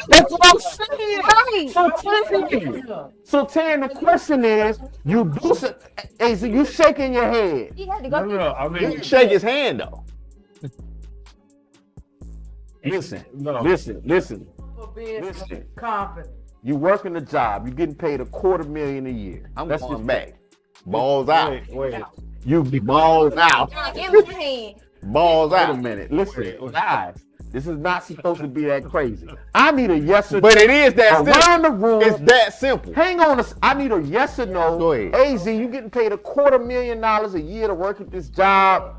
That's what I'm saying.
Right.
So Tan, the question is, you do is you shaking your head?
He had to
No,
go
no, no. I
He
mean,
shake his hand, though.
Listen,
No.
listen.
For being
Listen.
confident.
You working a job. You getting paid $250,000 a year.
I'm
That's
going
just
back. Balls out.
wait.
You be
Balls out.
Give him his hand.
Balls
Wait a
out.
minute. Listen, guys. This is not supposed to be that crazy. I need a yes or no.
But it is that simple.
Around the room.
It's that simple.
Hang on. I need a yes or no.
Go ahead.
AZ, you getting paid $250,000 a year to work at this job.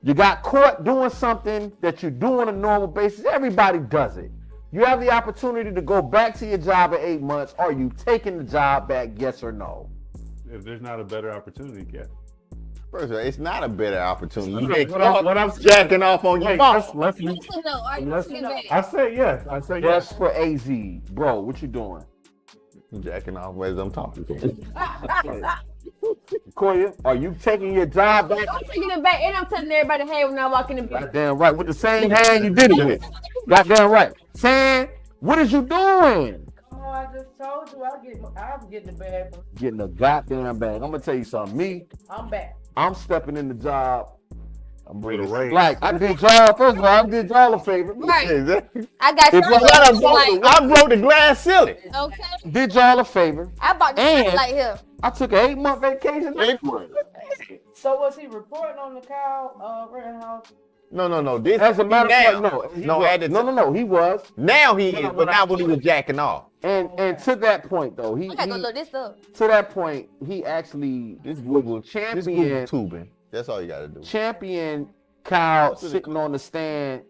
You got caught doing something that you do on a normal basis. Everybody does it. You have the opportunity to go back to your job in 8 months. Are you taking the job back? Yes or no?
If there's not a better opportunity, yeah.
First of all, it's not a better opportunity. You
What
get
I'm-
caught
what I'm-
jacking off on your
Wait,
phone.
let's
No, are you
let's-
taking it
I
back?
say yes. I say
Yes
yes.
for AZ. Bro, what you doing?
Jacking off as I'm talking to him.
Koya, are you taking your job back?
I'm taking it back, and I'm telling everybody, hey, when I walk in the building.
Goddamn right. With the same hand you did it with. Goddamn right. Sam, what is you doing?
Come on, I just told you I'm getting the bag.
Getting a goddamn bag. I'm gonna tell you something. Me,
I'm back.
I'm stepping in the job.
I'm bringing
Like I did y'all first of all, I did y'all a favor.
Right.
Exactly.
I got
If
some
you
I
like,
broke the glass ceiling.
okay.
Did y'all a favor.
I bought the
And-
light here.
I took an 8-month vacation.
So was he reporting on the Kyle Rittenhouse?
No. This
As a matter of fact,
now.
no. He
No,
was-
at the
no, he was.
Now he
No,
is,
no,
but
no,
not when he was jacking off.
And to that point though,
I gotta go look this up.
to that point, he actually
This Google
champion
tubing. That's all you gotta do.
champion Kyle sitting on the stand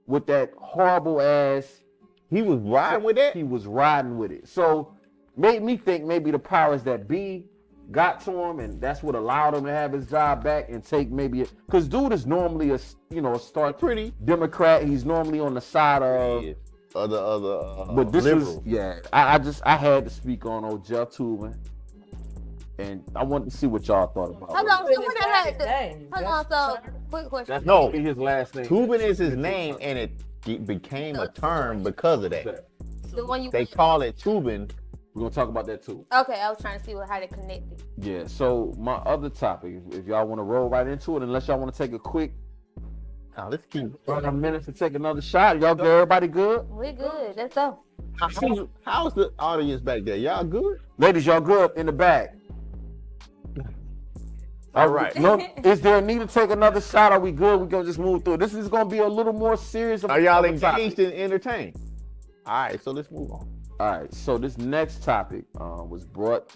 with that horrible ass.
He was riding with that.
He was riding with it. So made me think maybe the powers that be got to him, and that's what allowed him to have his job back and take maybe because dude is normally a start
Pretty.
Democrat. He's normally on the side of.
Other
But this
liberal.
is I had to speak on old Jeff Tubin, and I wanted to see what y'all thought about
Hold
it.
on, so what the heck?
Name.
Hold on, so quick question.
That's
No.
his last name.
Tubin is his name, and it became a term because of that.
The one you.
They call it tubing.
We're gonna talk about that too.
Okay, I was trying to see how they connected.
Yeah. So my other topic, if y'all want to roll right into it, unless y'all want to take a quick
Now let's keep.
5 minutes to take another shot. Y'all good? Everybody good?
We good. Let's go.
How's the audience back there? Y'all good?
Ladies, y'all good in the back?
All right.
No, is there a need to take another shot? Are we good? We gonna just move through. This is gonna be a little more serious.
Are y'all
of a topic.
engaged and entertained? All right, so let's move on.
All right, so this next topic was brought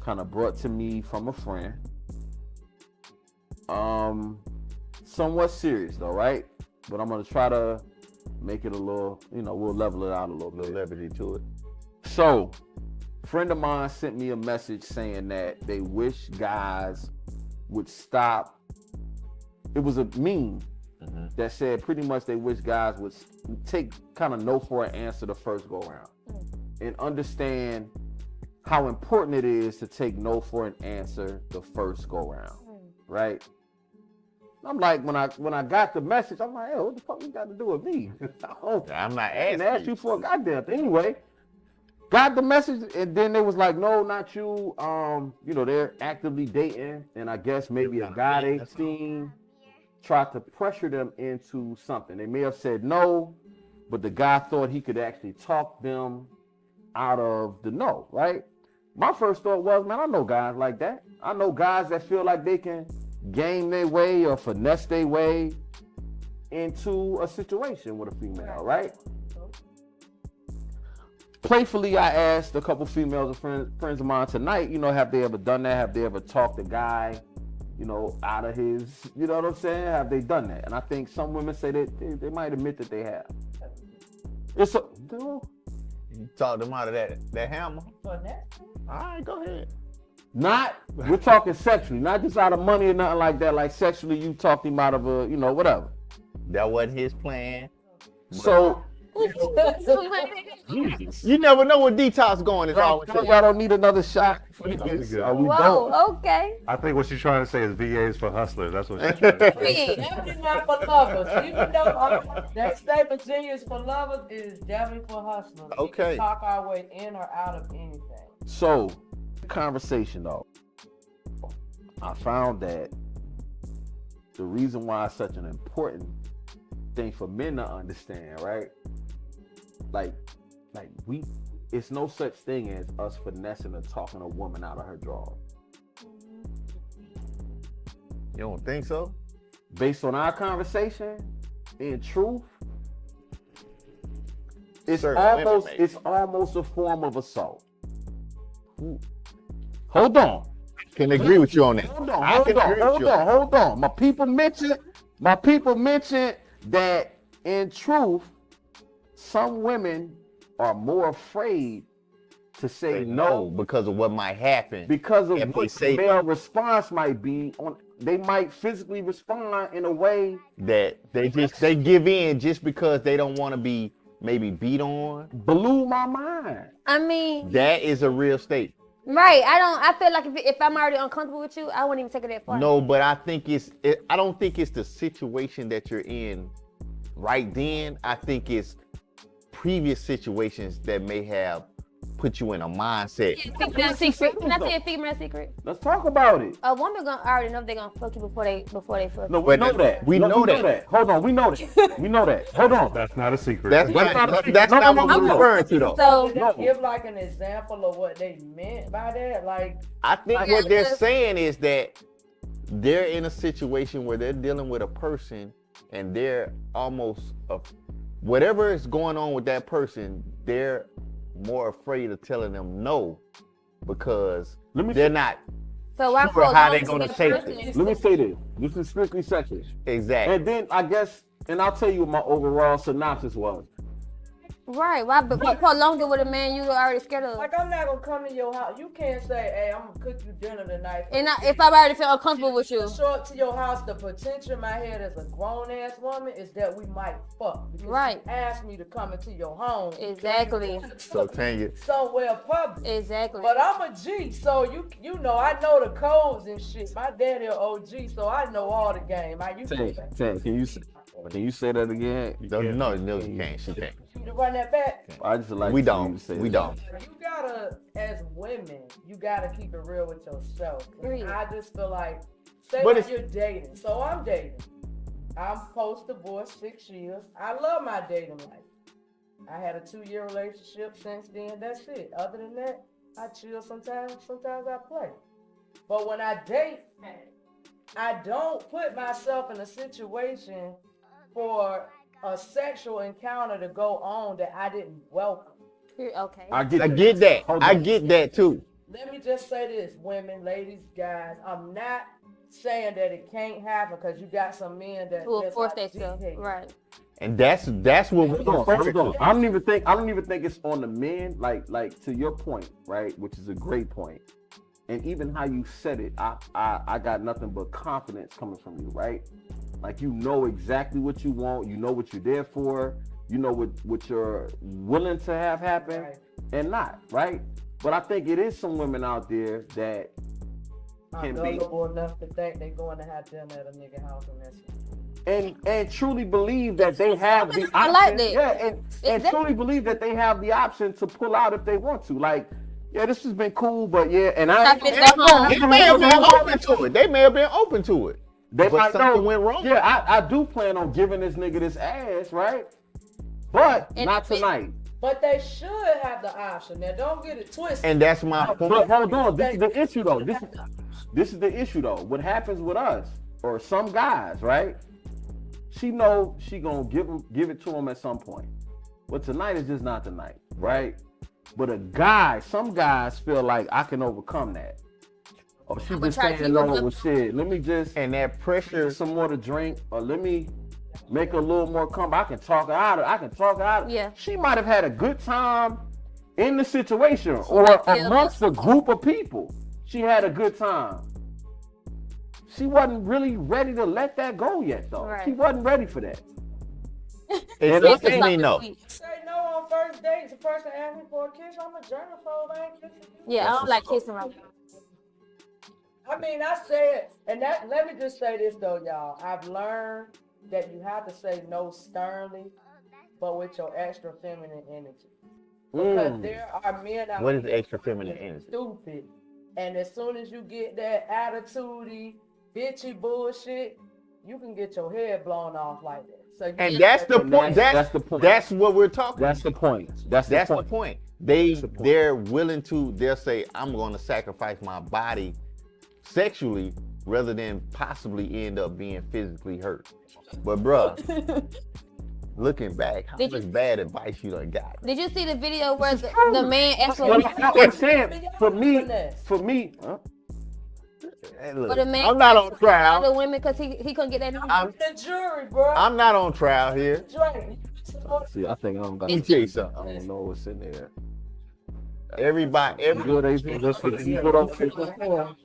to me from a friend. Somewhat serious though, right? But I'm gonna try to make it a little, we'll level it out a little
A little
bit.
levity to it.
So, a friend of mine sent me a message saying that they wish guys would stop. It was a meme that said pretty much they wish guys would take kind of no for an answer the first go around and understand how important it is to take no for an answer the first go round, right? I'm like, when I got the message, I'm like, hey, what the fuck you got to do with me?
I'm not
I didn't
asking
ask you for a goddamn thing. Anyway, got the message, and then they was like, no, not you. They're actively dating, and I guess maybe a guy they seen tried to pressure them into something. They may have said no, but the guy thought he could actually talk them out of the no, right? My first thought was, man, I know guys like that. I know guys that feel like they can game their way or finesse their way into a situation with a female, right? Playfully, I asked a couple females, friends of mine tonight, have they ever done that? Have they ever talked a guy, out of his, you know what I'm saying? Have they done that? And I think some women say that they might admit that they have. It's a,
You talked them out of that hammer.
For that?
All right, go ahead.
we're talking sexually, not just out of money or nothing like that. Like sexually, you talked him out of a, whatever.
That wasn't his plan.
So,
You never know where detox going. Is all.
y'all don't need another shot.
good.
We
Whoa,
don't.
okay.
I think what she's trying to say is VAs for hustlers. That's what she's trying to say.
Definitely not for lovers. Even though that state Virginia is for lovers, it is definitely for hustlers. We
Okay.
can talk our way in or out of anything.
So, conversation though, I found that the reason why it's such an important thing for men to understand, right? It's no such thing as us finessing or talking a woman out of her drawers.
You don't think so?
Based on our conversation, in truth, it's
Certain women,
almost
maybe.
it's almost a form of assault. Hold on.
Can agree with you on that.
Hold on,
I can agree with you.
hold on. My people mentioned that in truth, some women are more afraid to say
Say
no
because of what might happen.
because of
If they
what
say-
the male response might be. They might physically respond in a way.
That they give in just because they don't want to be maybe beat on.
Blew my mind.
I mean,
That is a real state.
Right. I feel like if I'm already uncomfortable with you, I wouldn't even take it that far.
No, but I think I don't think it's the situation that you're in right then. I think it's previous situations that may have put you in a mindset.
Female secret. Can I tell you a female secret?
Let's talk about it.
A woman gonna already know they're gonna fuck you before they fuck.
No, we
But
know that.
we
No,
know that.
Hold on, we know that. We know that. Hold on.
That's not a secret.
That's not what we're referring to though.
So
Did they give like an example of what they meant by that? Like,
I think what they're saying is that they're in a situation where they're dealing with a person and they're almost whatever is going on with that person, they're more afraid of telling them no because they're not
why
sure how they're gonna take
it?
it.
Let me say this. This is strictly sexual.
Exactly.
And then I guess, and I'll tell you what my overall synopsis was.
Right. Why prolong it with a man you already scared of?
like I'm not gonna come to your house. You can't say, "Hey, I'm gonna cook you dinner tonight."
And if I already feel uncomfortable with you.
To show up to your house, the potential in my head as a grown ass woman is that we might fuck. Because
Right.
you asked me to come into your home.
Exactly.
So Tanya,
Somewhere public.
Exactly.
But I'm a G, so you know I know the codes and shit. My daddy a OG, so I know all the game. I used
Tan, can you say that again?
no, you can't. She can't.
to run that back.
I just like
We
for you
don't.
to say
We
that.
don't.
You gotta, as women, you gotta keep it real with yourself.
Agreed.
I just feel like, say
But
like you're dating. So I'm dating. I'm post-divorce 6 years. I love my dating life. I had a 2-year relationship since then. That's it. Other than that, I chill sometimes. Sometimes I play. But when I date, I don't put myself in a situation for a sexual encounter to go on that I didn't welcome.
Okay.
I get that.
Hold
I
on.
get that too.
Let me just say this, women, ladies, guys. I'm not saying that it can't happen because you got some men that
Will
just
force
like
themselves.
dictate.
Right.
And that's what we're
Hold on.
going
I don't even think it's on the men. Like to your point, right? Which is a great point. And even how you said it, I got nothing but confidence coming from you, right? Like you know exactly what you want. You know what you're there for. You know what you're willing to have happen
Right.
and not, right? But I think it is some women out there that
I'm
can be
gullible enough to think they going to have dinner at a nigga house and that's it.
and truly believe that they have the option.
I like that.
Yeah, and
Exactly.
truly believe that they have the option to pull out if they want to. Like, yeah, this has been cool, but yeah, and I
Stop it, go home.
They may have been open to it. They may have been open to it.
they
But
might
something
know.
went wrong.
Yeah, I do plan on giving this nigga this ass, right? But
And
not
if it-
tonight.
But they should have the option. Now, don't get it twisted.
And that's my
But
point.
hold on, this is the issue though. This is the issue though. What happens with us or some guys, right? She know she gonna give it to him at some point. But tonight is just not the night, right? But some guys feel like I can overcome that. Or she
I'ma
just
try to
saying
keep
no,
it up.
well shit. Let me just
And that pressure,
get some more to drink, or let me make a little more come. I can talk her out of.
Yeah.
She might have had a good time in the situation or
might feel
amongst a group of people. She had a good time. She wasn't really ready to let that go yet, though.
Right.
She wasn't ready for that.
it doesn't mean no.
Say no on first dates. The person asks me for a kiss. I'm a germaphobe. I ain't kissing you.
Yeah, I don't like kissing right now.
I mean, I said, and that. Let me just say this though, y'all. I've learned that you have to say no sternly, but with your extra feminine energy. Because there are men out
What is
here
extra feminine energy?
stupid, and as soon as you get that attitudey, bitchy bullshit, you can get your head blown off like that. So you
And that's the
And
point.
that's the point.
That's what we're talking.
That's the point. That's
That's
the
the
point.
point. They're willing to. They'll say, "I'm going to sacrifice my body sexually rather than possibly end up being physically hurt." But bruh, looking back, how
Did you-
much bad advice you done got?
Did you see the video where the man actually?
Well, I'm saying, for me, huh?
Hey, look,
But the man
I'm not on trial.
the women because he couldn't get that number.
the jury, bro.
I'm not on trial here.
Drake.
See, I think I don't got.
Let me tell you something.
I don't know what's in there.
Everybody,
Good, AP. That's what you put on Facebook.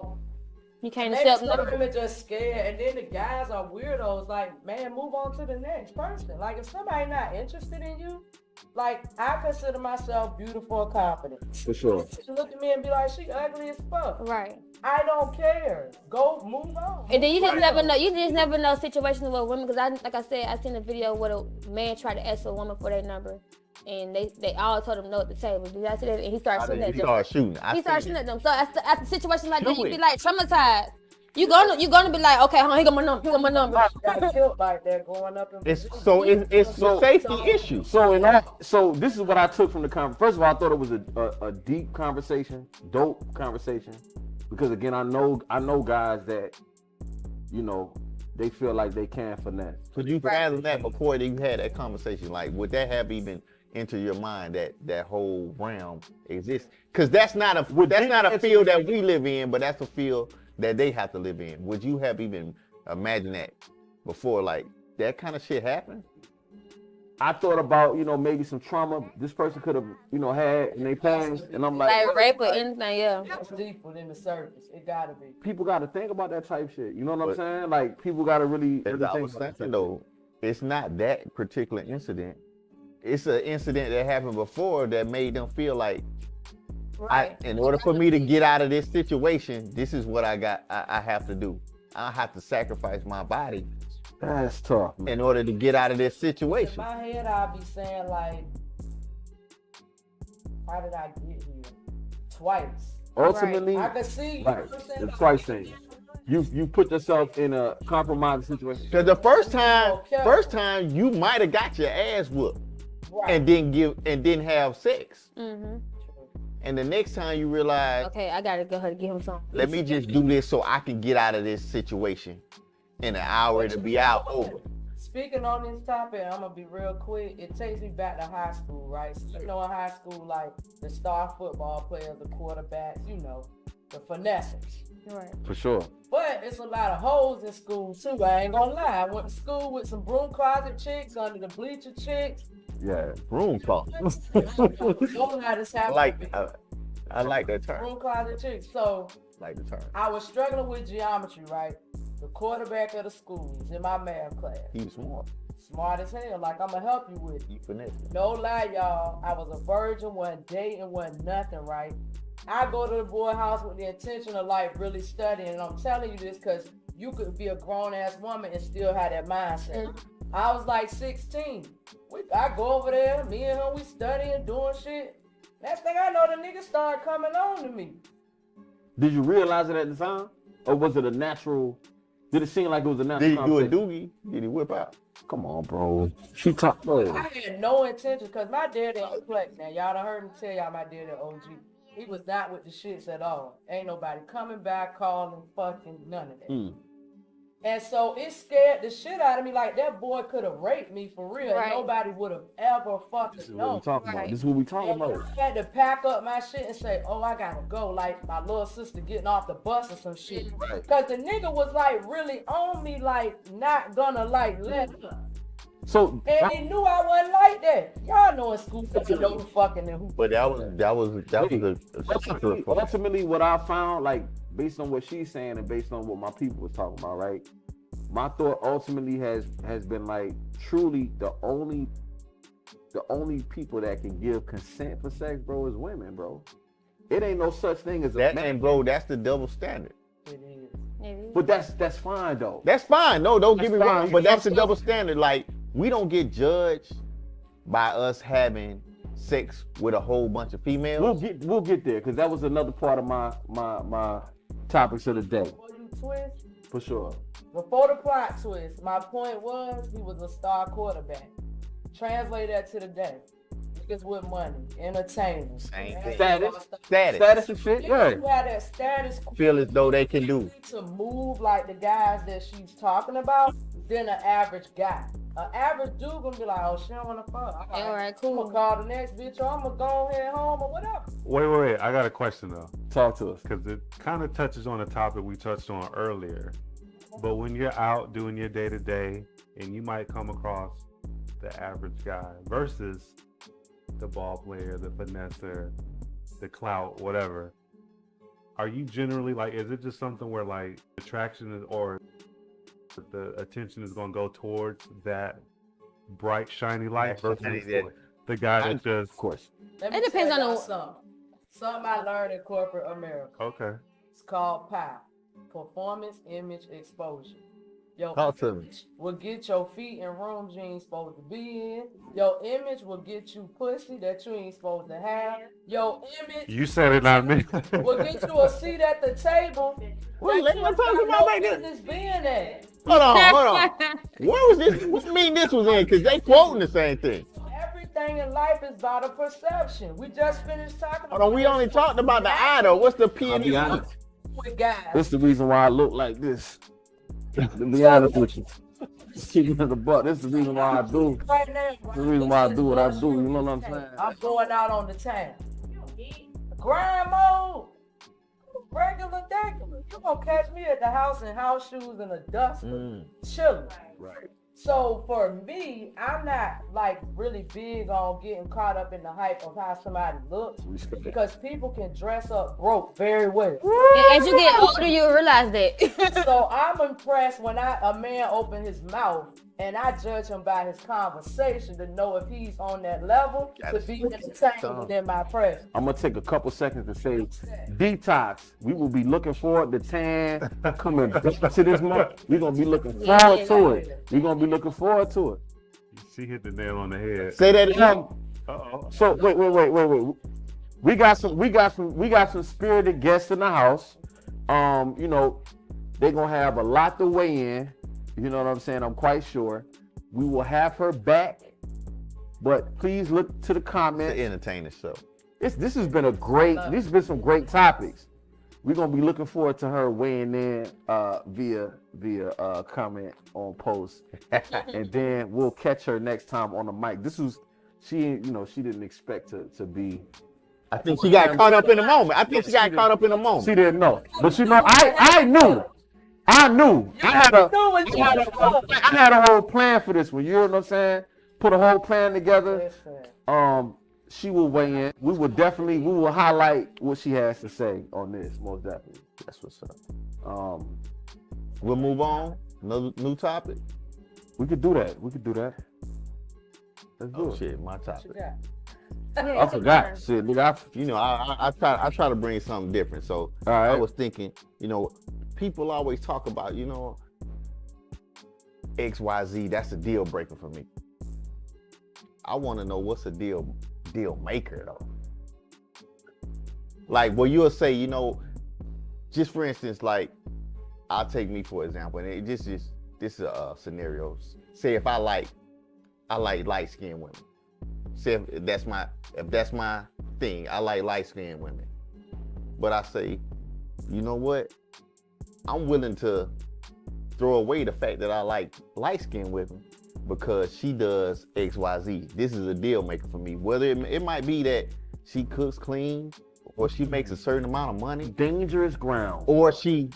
You can't
Maybe
accept
some
nothing.
women just scared, and then the guys are weirdos. Like, man, move on to the next person. Like, if somebody not interested in you, like, I consider myself beautiful and confident.
For sure.
She look at me and be like, she ugly as fuck.
Right.
I don't care. Go move on.
And then you just
Move
never
on.
know. You just never know situations with women. Because like I said, I seen a video where a man tried to ask a woman for their number, and they all told him no at the table. Did y'all see that? And he started shooting at
He
them.
started shooting.
He started shooting at them. So after situations like that, you
Do
be
it.
like traumatized. You gonna be like, okay, hold on, here go my number. Here go my number.
Got killed like that going up in
It's
Virginia.
it's a safety issue.
So this is what I took from the conversation. First of all, I thought it was a deep conversation, dope conversation, because again, I know guys that, you know, they feel like they can finesse.
Could you fathom that before you had that conversation? Like, would that have even entered your mind that whole realm exists? Because that's not a field that we live in, but that's a field that they have to live in. Would you have even imagined that before? Like, that kind of shit happened?
I thought about, you know, maybe some trauma this person could have, you know, had in their past, and I'm like,
Like rape or anything, yeah.
It's deeper than the surface. It gotta be.
people got to think about that type shit. You know what I'm
But-
saying? Like, people got to really,
As
really
I
think
was
about that
thinking
type
though, it's not that particular incident. It's an incident that happened before that made them feel like,
Right.
in order for me to get out of this situation, this is what I have to do. I have to sacrifice my body
shit. That's tough, man.
in order to get out of this
In
situation.
my head, I'll be saying like, how did I get here? Twice.
Ultimately,
I can see.
right, the twice thing. You put yourself in a compromised situation.
Because the first time you might have got your ass whooped
Right.
and didn't have sex.
Mm-hmm.
And the next time you realize,
Okay, I gotta go ahead and give him some.
let me just do this so I can get out of this situation. In an hour it'll be out over.
Speaking on this topic, I'm gonna be real quick. It takes me back to high school, right? So, you know, in high school, like the star football players, the quarterbacks, you know, the finessers.
Right.
For sure.
But it's a lot of hoes in school too. I ain't gonna lie. I went to school with some broom closet chicks, under the bleacher chicks.
Yeah.
Room talk.
Don't how this happened.
I like that term.
Broom closet chicks. So
Like the term.
I was struggling with geometry, right? The quarterback of the school was in my math class.
He was smart.
Smart as hell. Like, I'm gonna help you with it.
He finessed.
No lie, y'all. I was a virgin, wasn't dating, wasn't nothing, right? I go to the boy house with the intention of like really studying, and I'm telling you this because you could be a grown ass woman and still have that mindset. I was like 16. I go over there, me and him, we studying, doing shit. Next thing I know, the nigga started coming on to me.
Did you realize it at the time? Or was it a natural, did it seem like it was a natural
Did he do a
conversation?
doogie? Did he whip out?
Come on, bro. She talked, bro.
I had no intention because my daddy on flex. Now y'all done heard me tell y'all my daddy OG. He was not with the shits at all. Ain't nobody coming back, calling, fucking none of that.
Mm.
And so it scared the shit out of me. Like that boy could have raped me for real.
Right.
Nobody would have ever
This is
fucking
what we
known.
talking about.
Right.
This is what we talking
And
about.
I had to pack up my shit and say, oh, I gotta go. Like my little sister getting off the bus or some shit.
Right.
Cause the nigga was like really on me, like not gonna like let up.
So,
And he knew I wasn't like that. Y'all know in school that you know who fucking and who.
But that was
ultimately, what I found, like based on what she's saying and based on what my people was talking about, right? My thought ultimately has been like truly the only people that can give consent for sex, bro, is women, bro. It ain't no such thing as a
that,
man.
and bro, that's the double standard.
It is.
Maybe.
But that's fine though.
That's fine. No, don't get
That's
me wrong,
fine.
but that's the double standard. Like, we don't get judged by us having sex with a whole bunch of females.
We'll get there because that was another part of my topics of the day,
Before you twist,
for sure.
before the plot twist, my point was he was a star quarterback. Translate that to the day. Niggas with money, entertainment.
Same thing.
Status.
Status.
Status and shit, yeah.
You had that status
Feel as though they can do.
to move like the guys that she's talking about than an average guy. An average dude gonna be like, oh, she don't wanna fuck.
All right,
I'm
cool.
gonna call the next bitch or I'm gonna go ahead home or whatever.
Wait. I got a question though,
Talk to us.
because it kind of touches on a topic we touched on earlier. But when you're out doing your day to day, and you might come across the average guy versus the ball player, the finesser, the clout, whatever. are you generally like, is it just something where like attraction is, or the attention is going to go towards that bright, shiny light versus the guy that just,
Of course.
Let
It
me
depends
tell
on
y'all
the-
something I learned in corporate America.
okay.
It's called PIE, Performance Image Exposure. Your
Talk to me.
image will get your feet in rooms you ain't supposed to be in. Your image will get you pussy that you ain't supposed to have. Your image
You said it, not me.
will get you a seat at the table
What
that
you
you ain't
talking
got
about
no
like this?
business being at.
Hold on. Where was this? What you mean this was in? Because they quoting the same thing.
Everything in life is about a perception. We just finished talking
Hold on, we only talked about the eye though. What's the P
I'll
and
be
E?
honest.
with guys.
This the reason why I look like this. To be honest with you. Keep me in the butt. This is the reason why I do.
Right now,
This is the reason why I do what I do. You know what I'm saying?
I'm going out on the town. Grind mode. Regular degular. You gonna catch me at the house in house shoes and a duster, chilling.
Right.
So for me, I'm not like really big on getting caught up in the hype of how somebody looks,
Respect that.
because people can dress up broke very well.
As you get older, you realize that.
So I'm impressed when a man open his mouth and I judge him by his conversation to know if he's on that level to be entertained within my presence.
I'm gonna take a couple seconds to say, detox. We will be looking forward to Tan coming back to this month. We're gonna be looking forward to it. We're gonna be looking forward to it.
She hit the nail on the head.
Say that again.
Uh-oh.
So wait. We got some spirited guests in the house. You know, they're gonna have a lot to weigh in. You know what I'm saying? I'm quite sure. We will have her back. But please look to the
It's
comments.
an entertaining show.
This has been this has been some great topics. We're gonna be looking forward to her weighing in via comment on post, and then we'll catch her next time on the mic. She didn't expect to be.
I think she got caught up in the moment. I think she got caught up in the moment.
She didn't know, but you know, I knew. I had a whole plan for this one. You know what I'm saying? Put a whole plan together.
Listen.
She will weigh in. We will highlight what she has to say on this, most definitely.
That's what's up. We'll move on. Another new topic.
We could do that. Let's do
Oh
it.
shit, my topic.
I forgot. Shit, nigga.
You know, I try to bring something different. So
All right.
I was thinking, you know, people always talk about, you know, XYZ. That's a deal breaker for me. I want to know what's a deal maker though. Like, well, you'll say, you know, just for instance, like, I'll take me for example, and this is a scenario. Say if I like light skinned women. Say if that's my thing. I like light skinned women. But I say, you know what? I'm willing to throw away the fact that I like light skinned women because she does XYZ. This is a deal maker for me. Whether it might be that she cooks clean, or she makes a certain amount of money,
Dangerous ground.
or she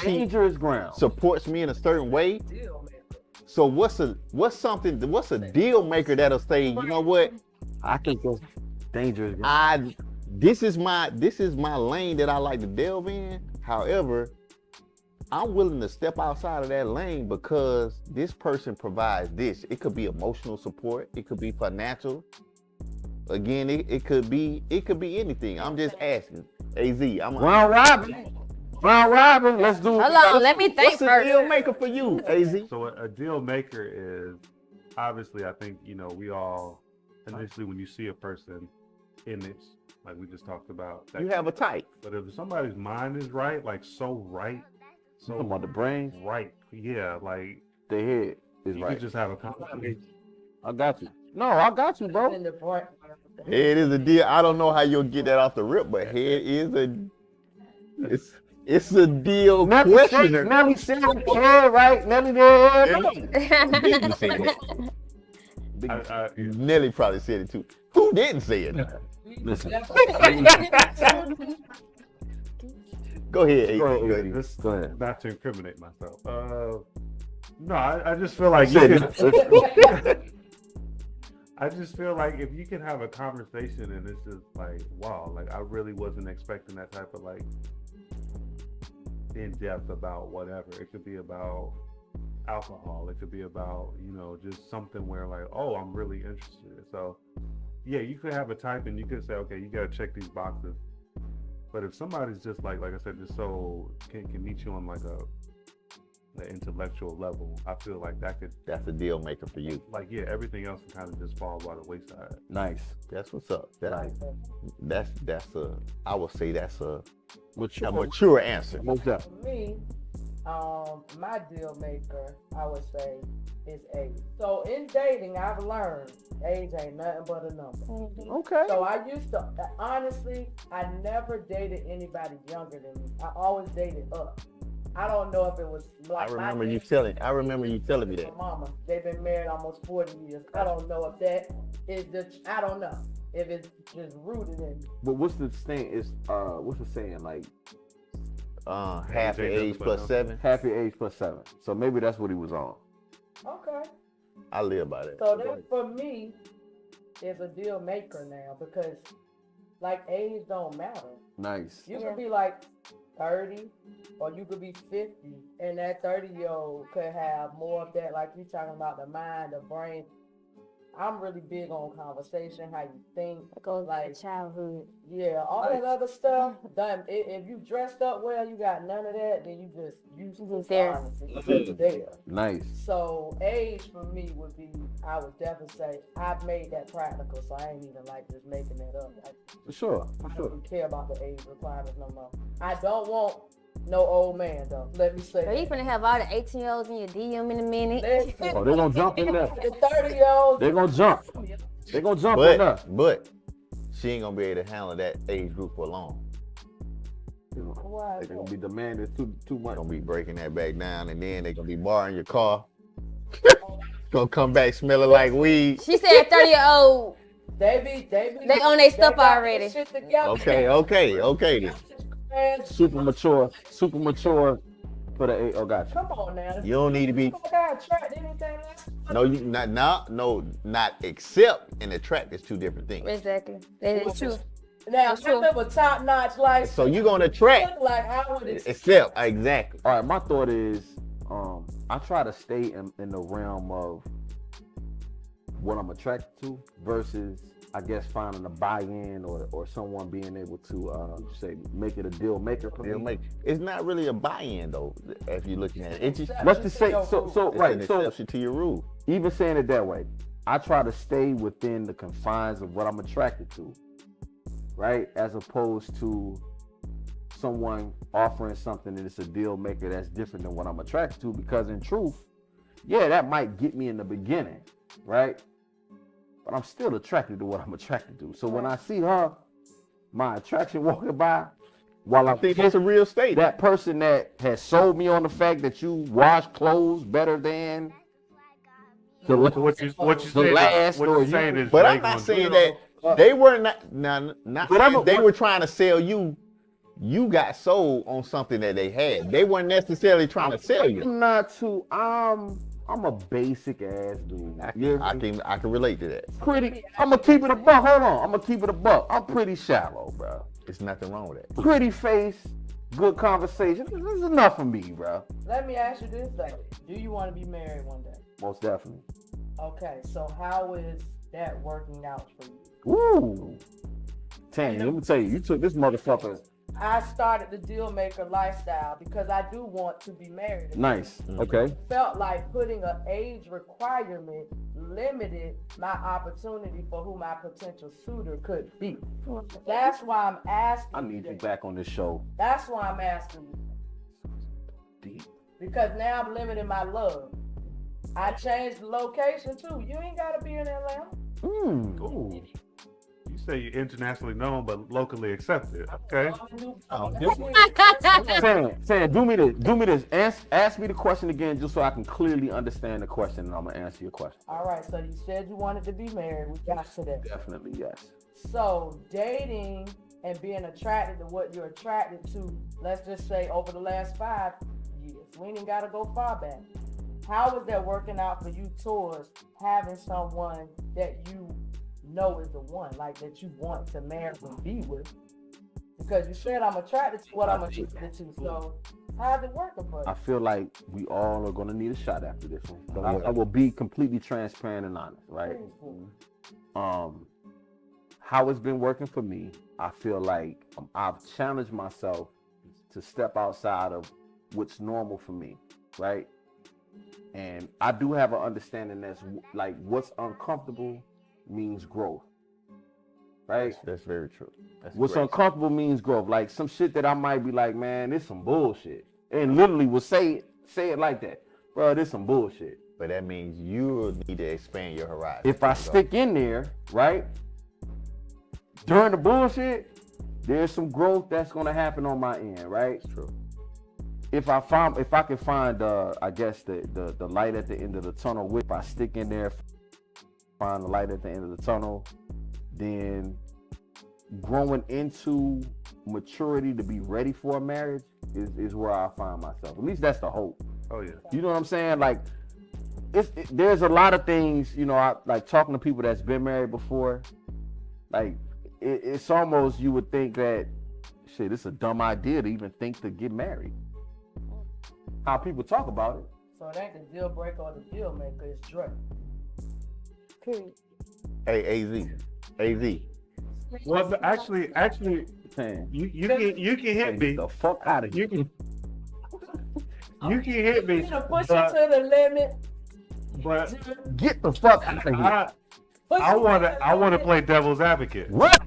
Dangerous ground.
supports me in a certain way. So what's a deal maker that'll say, you know what?
I think that's dangerous ground.
This is my lane that I like to delve in. However, I'm willing to step outside of that lane because this person provides this. It could be emotional support. It could be financial. Again, it could be anything. I'm just asking. AZ,
Round robin. Let's do it.
Hold on, let me think
what's a
first.
deal maker for you, AZ?
So a deal maker is, obviously, I think, you know, we all, initially when you see a person, image, like we just talked about.
You have a type.
But if somebody's mind is right, like so right, so
Talking about the brain,
right, yeah, like
the head is
you
right.
could just have a conversation.
I got you. No, I got you, bro.
In the brain.
Head is a deal. I don't know how you'll get that off the rip, but head is it's a deal questioner.
Nelly said head, right? Nelly did.
Didn't say that. Nelly probably said it too. Who didn't say it?
Listen.
Go ahead.
Go
AZ.
ahead. Go ahead.
Not to incriminate myself. No, I just feel like you I just feel like if you can have a conversation and it's just like, wow, like I really wasn't expecting that type of like in depth about whatever. It could be about alcohol. It could be about, just something where like, oh, I'm really interested. So yeah, you could have a type and you could say, okay, you got to check these boxes. But if somebody's just like I said, just so can meet you on like the intellectual level, I feel like
That's a deal maker for you.
like, yeah, everything else can kind of just fall by the wayside.
Nice.
That's what's up.
Nice.
That's a. I would say that's a
Mature.
mature answer.
Most definitely.
For me, my deal maker, I would say, is age. So in dating, I've learned age ain't nothing but a number.
Okay.
So I used to, honestly, I never dated anybody younger than me. I always dated up. I don't know if it was like
I remember you telling me that.
my mama. They've been married almost 40 years. I don't know if that is I don't know if it's just rooted in me.
But what's the saying? Like
Half your age plus 7.
half your age plus 7. So maybe that's what he was on.
Okay.
I live by that.
So that for me is a deal maker now because like age don't matter.
Nice.
You
Yeah.
could be like 30 or you could be 50 and that 30-year-old could have more of that, like you talking about the mind, the brain. I'm really big on conversation, how you think.
It goes
Like-
like childhood.
Yeah, all that other stuff. Done. If you dressed up well, you got none of that, then you
just there.
honestly, you just there.
Nice.
So age for me would be, I would definitely say I've made that practical, so I ain't even like just making that up. Like,
For sure.
I
For
don't
sure.
even care about the age requirements no more. I don't want no old man though. Let me say
So you
that.
finna have all the 18-year-olds in your DM in a minute.
Listen,
Oh, they're gonna jump in there.
the 30-year-olds.
They're gonna jump. They're gonna jump in there.
But she ain't gonna be able to handle that age group for long.
Why?
They're gonna be demanding too
They're
much.
gonna be breaking that back down, and then they're gonna be borrowing your car. Gonna come back smelling like weed.
She said 30-year-old.
They
on their stuff
got
already.
their shit together.
Okay then.
Man,
Super mature for the age. Oh, gotcha.
come on now.
You don't need to be.
You gotta attract anything else.
No, you not accept and attract is two different things.
Exactly. That is true.
Now,
That's true.
I live a top-notch life.
So you gonna attract,
Look like I would expect.
accept exactly.
All right, my thought is, I try to stay in the realm of what I'm attracted to versus, I guess, finding a buy-in or someone being able to say make it a deal maker for
It'll
me.
make, it's not really a buy-in though. If you're looking at it, it's just
Let's just say so.
it's
Right.
an
So
exception to your rule.
even saying it that way, I try to stay within the confines of what I'm attracted to, right? As opposed to someone offering something that is a deal maker that's different than what I'm attracted to. Because in truth, yeah, that might get me in the beginning, right? But I'm still attracted to what I'm attracted to. So when I see her, my attraction walking by, while
I
I
think
think
that's a real statement.
that person that has sold me on the fact that you wash clothes better than the
So what you saying?
last
What
or
you
you-
saying is,
But
they
I'm not
gonna
saying
do
that they were not
But I'm
saying
a-
they were trying to sell you. You got sold on something that they had. They weren't necessarily trying to sell you.
I'm not too. I'm a basic ass dude. You
I can relate to that.
pretty. I'm gonna keep it a buck. Hold on. I'm gonna keep it a buck. I'm pretty shallow, bro.
There's nothing wrong with that.
Pretty face, good conversation. This is enough for me, bro.
Let me ask you this though. Do you want to be married one day?
Most definitely.
Okay, so how is that working out for you?
Woo. Tanya, let me tell you, you took this motherfucker.
I started the deal maker lifestyle because I do want to be married.
Nice. Okay.
Felt like putting an age requirement limited my opportunity for who my potential suitor could be. That's why I'm asking.
I need you back on this show.
That's why I'm asking you.
Deep.
Because now I'm limiting my love. I changed the location too. You ain't gotta be in Atlanta.
Ooh. You say you're internationally known but locally accepted. Okay.
Saying, do me this. Ask me the question again, just so I can clearly understand the question, and I'm gonna answer your question.
All right, so you said you wanted to be married. We got to that.
Definitely yes.
So dating and being attracted to what you're attracted to, let's just say over the last 5 years, we ain't gotta go far back. How is that working out for you towards having someone that you know is the one, like that you want to marry and be with? Because you said I'm attracted to what I'm attracted to. So How's it working for you?
I feel like we all are gonna need a shot after this one. But
Yeah.
I will be completely transparent and honest, right?
Please.
How it's been working for me, I feel like I've challenged myself to step outside of what's normal for me, right? And I do have an understanding that's like what's uncomfortable means growth, right?
That's very true. That's
What's
great.
uncomfortable means growth. Like some shit that I might be like, man, this some bullshit, and literally will say it like that, bro. This some bullshit.
But that means you need to expand your horizon.
If I stick in there, right, during the bullshit, there's some growth that's gonna happen on my end, right?
That's true.
If I can find I guess the light at the end of the tunnel, if I stick in there, find the light at the end of the tunnel, then growing into maturity to be ready for a marriage is where I find myself. At least that's the hope.
Oh yeah.
You know what I'm saying? Like, there's a lot of things, you know, I like talking to people that's been married before. Like, it's almost, you would think that, shit, it's a dumb idea to even think to get married. How people talk about it.
So it ain't the deal breaker or the deal maker, it's Drake.
Period.
Hey, AZ.
Well, actually,
Man,
you can hit me.
get the fuck out of here.
You can hit me.
You know, push
but-
it to the limit.
But
Get the fuck out of here.
I want to play devil's advocate
What?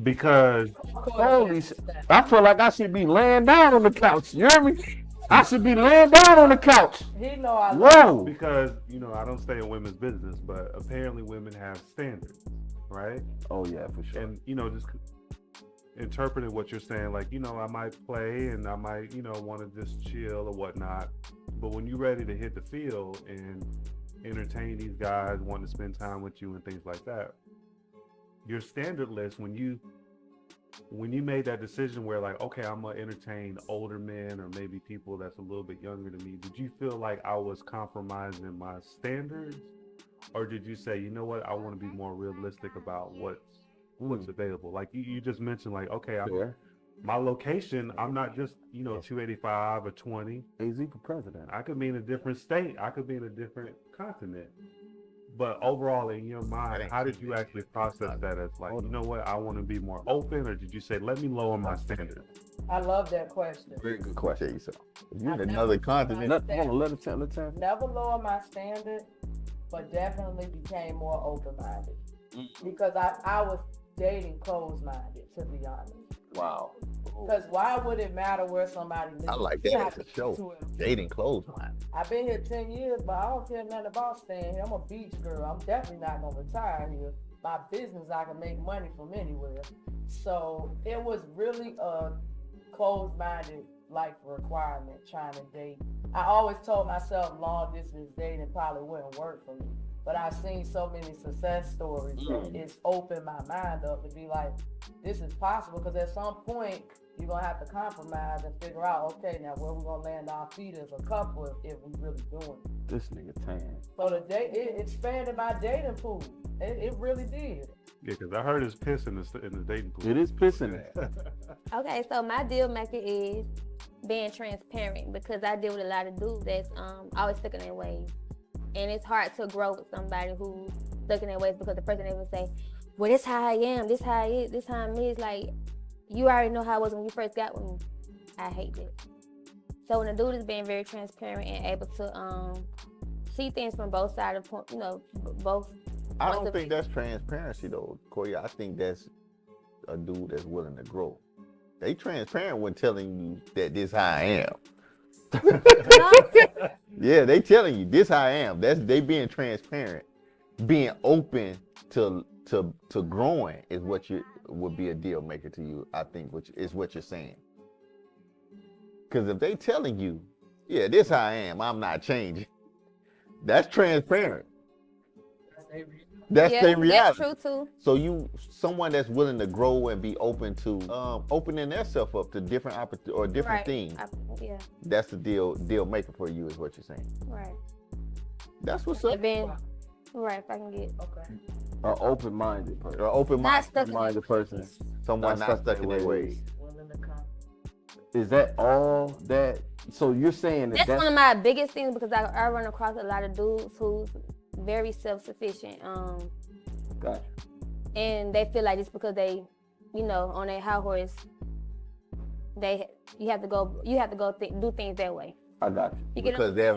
because
Holy shit. I feel like I should be laying down on the couch. You hear me? I should be laying down on the couch.
He know I
Whoa.
you know I don't stay in women's business, but apparently women have standards, right?
Oh yeah, for sure.
And you know, just interpreting what you're saying, like, you know, I might play and I might, you know, want to just chill or whatnot, but when you're ready to hit the field and entertain these guys, wanting to spend time with you and things like that, your standard list, when you made that decision where like, okay, I'm gonna entertain older men or maybe people that's a little bit younger than me, did you feel like I was compromising my standards, or did you say, you know what, I want to be more realistic about what's available? Like you just mentioned, like, okay,
Fair.
my location, I'm not just, you know, 285 or 20.
AZ for president.
I could be in a different state. I could be in a different continent. But overall, in your mind, how did you actually process that as like, you know what, I want to be more open, or did you say, let me lower my standards?
I love that question.
Very good
Question.
question.
If you're in
I
another
never-
continent,
Hold on, let it tell.
Never lower my standard, but definitely became more open-minded. Because I was dating closed-minded, to be honest.
Wow.
Because why would it matter where somebody lives?
I like
You
that
have
as a
to
show.
get to it.
Dating clothes line.
I've been here 10 years, but I don't care nothing about staying here. I'm a beach girl. I'm definitely not gonna retire here. My business, I can make money from anywhere. So it was really a closed-minded life requirement trying to date. I always told myself long distance dating probably wouldn't work for me. But I've seen so many success stories that it's opened my mind up to be like, this is possible, because at some point you're gonna have to compromise and figure out, okay, now where we gonna land our feet as a couple if we really doing it.
This nigga tan.
So the date, it expanded my dating pool. It really did.
Yeah, because I heard it's piss in the dating pool.
It is pissing it.
Okay, so my deal maker is being transparent, because I deal with a lot of dudes that's always stuck in their ways. And it's hard to grow with somebody who's stuck in their ways, because the person they will say, well, this how I am, this how I is, this how I'm is. Like, you already know how I was when you first got with me. I hate that. So when a dude is being very transparent and able to see things from both sides of the point, you know, both.
I
points
don't
of
think
view.
that's transparency though, Corey. I think that's a dude that's willing to grow. They transparent when telling you that this how I am.
No,
Yeah, they telling you this how I am. That's they being transparent, being open to growing is what you would be a deal maker to you. I think which is what you're saying. Because if they telling you, yeah, this how I am, I'm not changing. That's transparent. That's
yeah,
their reality.
that's true too.
So someone that's willing to grow and be open to opening themselves up to different or different
Right.
things.
Yeah,
That's the deal maker for you, is what you're saying.
right.
That's what's up.
And then, right, if I can get
Okay.
An open-minded person.
An open
not
mind,
stuck in
Open-minded person.
someone not stuck in their ways.
Willing to come.
Is that all that So you're saying that
That's one of my biggest things because I run across a lot of dudes who's very self-sufficient.
Gotcha.
And they feel like just because they, on their high horse, you have to go do things that way.
I got you.
You get
Because they're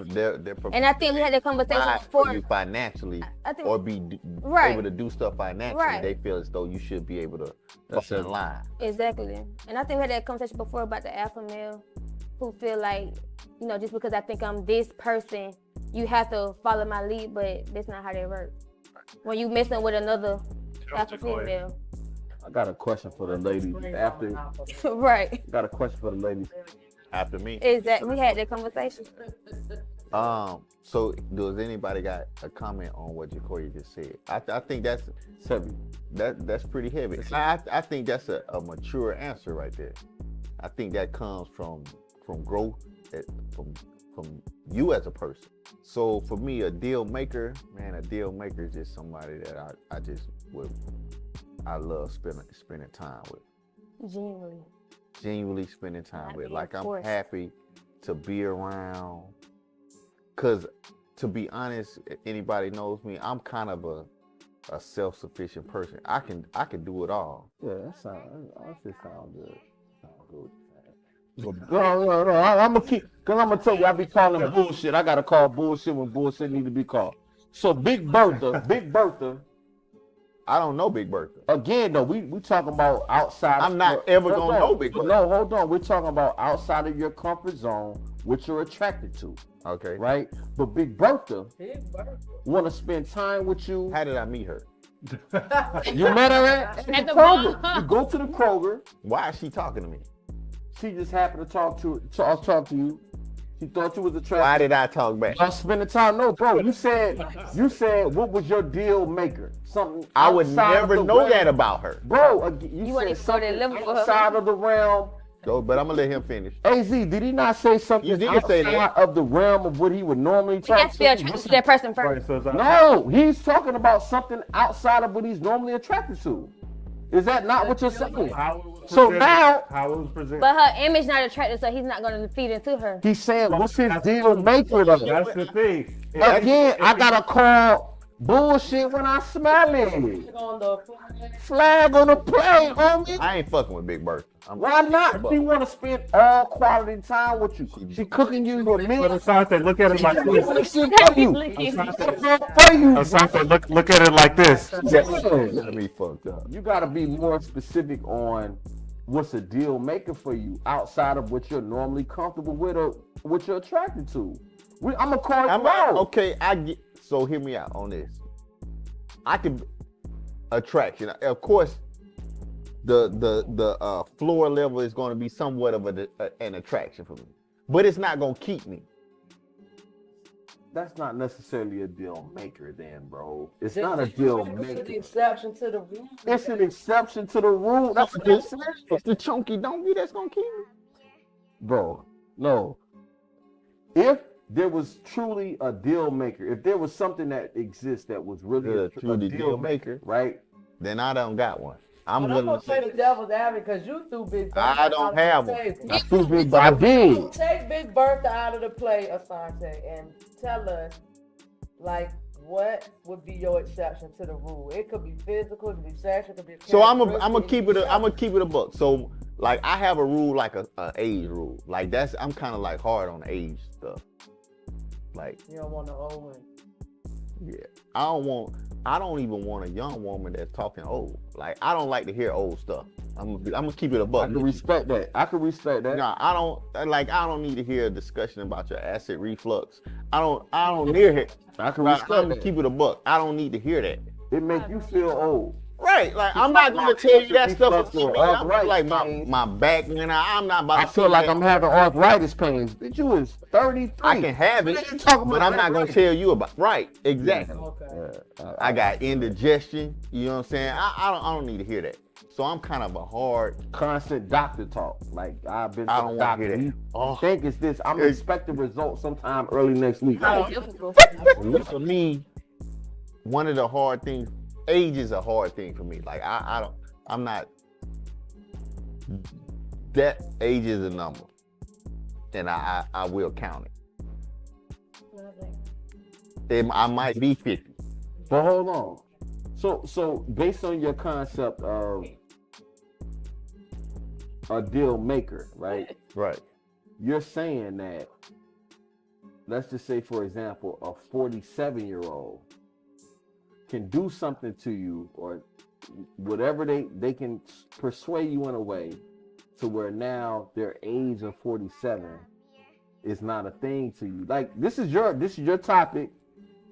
And I think we had that conversation
provide
before.
for you financially,
I think
or be
Right.
able to do stuff financially.
Right.
They feel as though you should be able to
That's
fall in
it.
line.
Exactly. And I think we had that conversation before about the alpha male who feel like, just because I think I'm this person, you have to follow my lead, but that's not how that works. When you messing with another alpha female.
I got a question for the ladies. After,
Right.
got a question for the ladies.
After me.
Exactly. We had that conversation.
So does anybody got a comment on what Jacoria just said? I think that's
Heavy.
that's pretty heavy. I think that's a mature answer right there. I think that comes from growth, from you as a person. So for me, a deal maker is just somebody that I love spending time with. Genuinely spending time
Not
with.
being
Like I'm
forced.
happy to be around. Cause to be honest, if anybody knows me, I'm kind of a self-sufficient person. I can do it all.
Yeah, that shit sound good. No, I'm gonna keep, cause I'm gonna tell you, I be calling bullshit. I gotta call bullshit when bullshit need to be called. So Big Bertha,
I don't know Big Bertha.
again though, we talking about outside.
I'm not ever gonna know Big Bertha.
No, hold on. We're talking about outside of your comfort zone, which you're attracted to,
Okay.
right? But Big Bertha
Big Bertha.
want to spend time with you.
How did I meet her?
You met her at
At
the
the
Kroger.
mall.
You go to the Kroger.
Why is she talking to me?
She just happened to talk to you. She thought you was attractive.
Why did I talk back?
Y'all spending time. No, bro. You said what was your deal maker? Something
I would
outside of
never
the
know
realm.
that about her.
Bro,
You
you
wouldn't
said
even go to that
something
level for her.
outside of the realm.
Go, but I'm gonna let him finish.
AZ, did he not say something
You did
outside
say that.
of the realm of what he would normally
You
talk
got to be
to?
attracted to that person first.
Right, so it's
No, he's talking about something outside of what he's normally attracted to. Is that not what you're saying?
how it was
So
presented-
now-
how it was presented.
But her image not attractive, so he's not going to feed into her.
He's saying, what's his deal maker though?
That's the thing.
Again, I gotta call bullshit when I smell it.
On the
Flag on the play, homie.
I ain't fucking with Big Bertha.
Why not? She want to spend all quality time with you. She cooking you a
But
meal.
Asante, look at it like this.
Shit for you. For you.
Asante, look at it like this.
Got me fucked up.
You gotta be more specific on what's a deal maker for you outside of what you're normally comfortable with or what you're attracted to. I'm gonna call you out.
Okay, I get. So hear me out on this. I can attraction. Of course, the floor level is going to be somewhat of an attraction for me, but it's not going to keep me.
That's not necessarily a deal maker, then, bro. It's not a deal
It's
maker.
the exception to the rule.
It's an exception to the rule. That's what I'm saying.
It's the chunky donkey that's going to keep me.
Bro, no. If there was truly a deal maker, if there was something that exists that was really
Yeah,
a
truly
deal
deal
maker,
maker.
right?
Then I don't got one. I'm
But I'm
willing
gonna
to
play
say
the devil's advocate because you threw Big Bertha
I don't
out of the
have one.
table.
I too big,
I
but
did.
Take Big Bertha out of the play, Asante, and tell us, like, what would be your exception to the rule? It could be physical, it could be sexual, it could be.
So I'm gonna
characteristic,
keep it.
it could be
I'm gonna keep it a buck. So like I have a rule, like a age rule. Like I'm kind of like hard on age stuff. Like
You don't want no old one.
yeah, I don't even want a young woman that's talking old. Like I don't like to hear old stuff. I'm gonna keep it a
I
buck.
can respect that. I can respect that.
No, I don't need to hear a discussion about your acid reflux. I don't near it.
I can
I'm
respect
gonna
that.
keep it a buck. I don't need to hear that.
It make you feel old.
Right, like I'm not gonna tell you that stuff.
Reflux or
I'm
arthritis
like
pains.
my back, man. I'm not about
I
to
feel
sit
like
there.
I'm having arthritis pains. Bitch, you was 33.
I can have
What are you
it,
talking
but
about
I'm not gonna
arthritis?
tell you about. Right, exactly.
Okay.
I got indigestion. You know what I'm saying? I don't need to hear that. So I'm kind of a hard.
Constant doctor talk. Like I've been to
I
the
don't want
doctor.
to hear that.
You
Oh,
think it's this? I'm
It's-
expecting results sometime early next week.
for me, one of the hard things. Age is a hard thing for me. Like I'm not. That age is a number. and I will count it. I might be 50.
But hold on. So based on your concept of a deal maker, right?
Right.
You're saying that, let's just say, for example, a 47-year-old can do something to you, or whatever they can persuade you in a way to where now their age of 47 is not a thing to you. Like, this is your topic.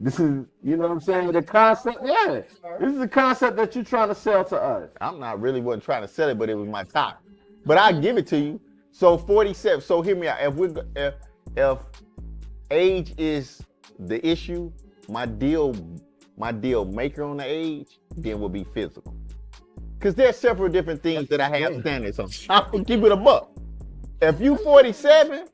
This is, you know what I'm saying? The concept, yeah. This is the concept that you're trying to sell to us.
I'm not really wasn't trying to sell it, but it was my top. But I give it to you. So 47. So hear me out. If age is the issue, my deal maker on the age, then will be physical. Because there's several different things that I have standards on. I'll keep it a buck. If you 47,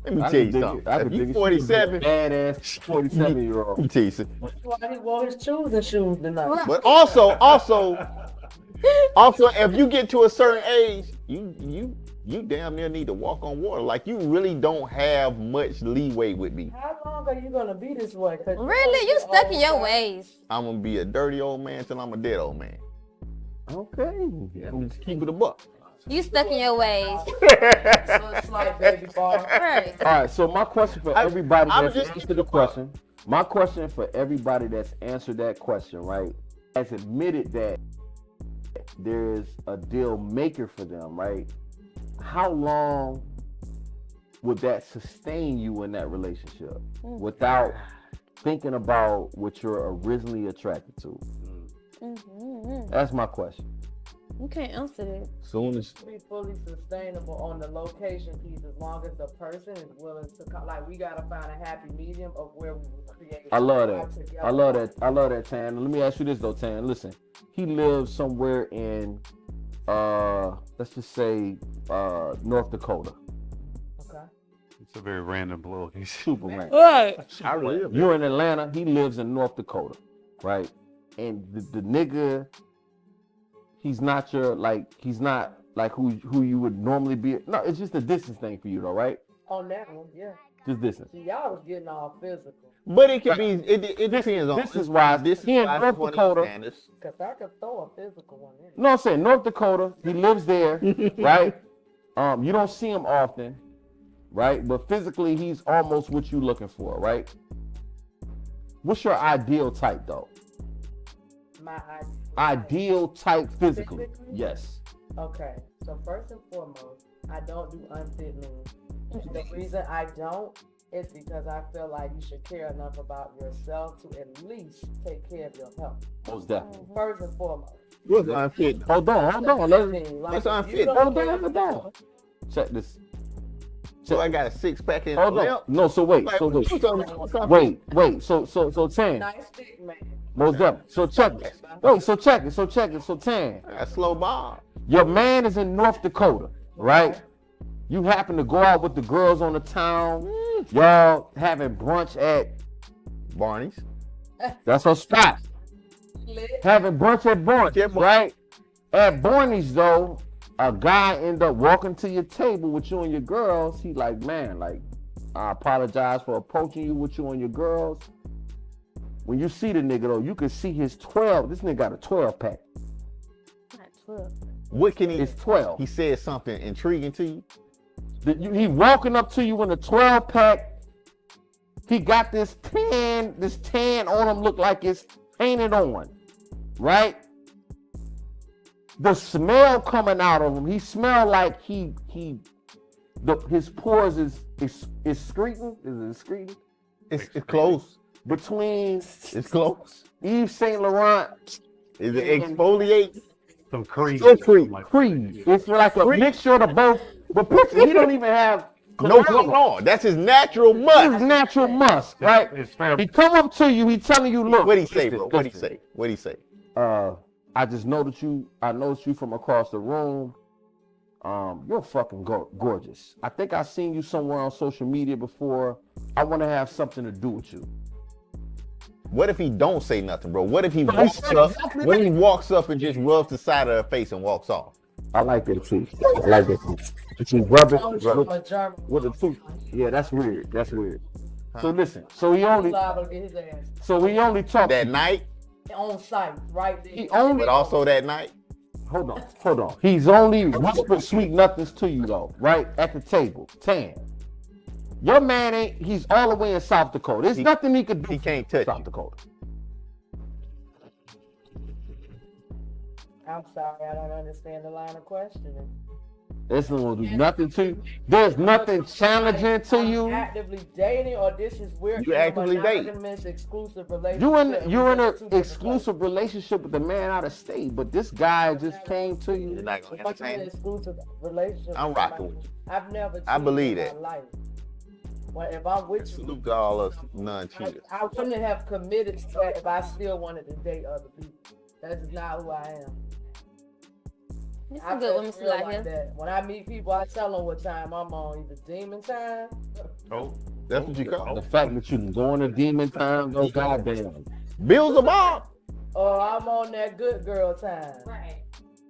let me tell you something. If you 47,
badass 47-year-old.
let me tell you something.
That's why he wore his choosing shoes tonight.
But also, if you get to a certain age, you damn near need to walk on water. Like, you really don't have much leeway with me.
How long are you gonna be this way?
Really? You stuck in your ways.
I'm gonna be a dirty old man till I'm a dead old man.
Okay.
I'm just keep it a buck.
You stuck in your ways.
So it's like baby bar.
Right.
All right, so my question for everybody
I
that's
was just-
answered the question, my question for everybody that's answered that question, right, has admitted that there's a deal maker for them, right? How long would that sustain you in that relationship without thinking about what you're originally attracted to? That's my question.
You can't answer that.
Soon as
Be fully sustainable on the location piece as long as the person is willing to come. Like, we gotta find a happy medium of where we will create.
I love that.
together.
I love that. I love that, Tan. Let me ask you this though, Tan. Listen, he lives somewhere in let's just say North Dakota.
Okay.
It's a very random location.
Super man.
Right.
I live.
You're in Atlanta, he lives in North Dakota, right? And the nigga, he's not your he's not like who you would normally be. No, it's just a distance thing for you though, right?
On that one, yeah.
Just distance.
See, y'all was getting all physical.
But it can be. It depends on.
This is why
This
he in
why
North
20
Dakota.
standards.
Cause I could throw a physical one in.
No, I'm saying North Dakota. He lives there, right? You don't see him often, right? But physically, he's almost what you looking for, right? What's your ideal type though?
My
Ideal type physically?
Physically?
Yes.
Okay, so first and foremost, I don't do unfit men. The reason I don't is because I feel like you should care enough about yourself to at least take care of your health.
Most definitely.
First and foremost.
What's unfit?
Hold on.
Like,
What's
if
unfit?
you don't
Hold
care
on, hold
about
on. Check this.
So I got a 6-pack in
Hold on.
left.
No, so wait.
Like,
So wait.
what's unfit?
Wait. So Tan.
nice stick man.
Most definitely. So check this. Wait. So check it. So Tan.
I got slow ball.
Your man is in North Dakota, right? You happen to go out with the girls on the town. Y'all having brunch at
Barney's.
that's her spot.
Lit.
Having brunch at Barney's,
Yeah, boy.
right? At Barney's though, a guy end up walking to your table with you and your girls. He like, man, like, I apologize for approaching you with you and your girls. When you see the nigga though, you can see his 12. This nigga got a 12 pack.
Not 12.
What can he?
It's 12.
He said something intriguing to you.
He walking up to you in a 12 pack. He got this tan on him, look like it's painted on, right? The smell coming out of him, he smell like his pores is excreting. Is it excreting?
It's close.
Between
It's close.
Yves Saint Laurent
Is it exfoliate?
Some cream.
So cream.
Something like
Creed. It's like a mixture of both. But picture, he don't even have
No cologne on. That's his natural
His
musk.
natural musk, right?
It's fair.
He come up to you, he telling you, look.
What'd he say,
listen,
bro? What'd he
listen.
say? What'd he say?
I just noticed you from across the room. You're fucking gorgeous. I think I seen you somewhere on social media before. I want to have something to do with you.
What if he don't say nothing, bro? What if he
But
walks
he said
up?
exactly
What if
that.
he walks up and just rubs the side of her face and walks off?
I like that too. I like that too. But you rub it
I'm
with,
a German.
with a tooth. Yeah, that's weird. That's weird. So
Huh?
listen. So he
He's
only.
liable to get his ass
So we only talk
That night,
on site right there.
He only.
but also that night.
Hold on. He's only whispered sweet nothings to you though, right at the table. Tan. Your man ain't. He's all the way in South Dakota. There's nothing he could do.
He can't touch
South
you.
Dakota.
I'm sorry, I don't understand the line of questioning.
This one will do nothing to you. There's nothing challenging to
I'm
you.
actively dating, or this is weird.
You actively dating.
Monogamous exclusive relationship.
You're in
Two
an
different
exclusive relationship with a man out of state, but this guy just came to
You're
you.
not gonna
What's an
entertain it.
exclusive relationship?
I'm
with
rocking
somebody?
with you.
I've never.
I believe
cheated in
that.
my life. Well, if I'm with you,
Salute to all us non-cheaters.
I wouldn't have committed to that if I still wanted to date other people. That's not who I am.
This
I
is good women
just
still
feel
out
like
here.
that. When I meet people, I tell them what time I'm on, either demon time.
Oh,
That's what you call
The
it.
fact that you can go in a demon time, go goddamn.
Bills are Bob.
Or I'm on that good girl time.
Right.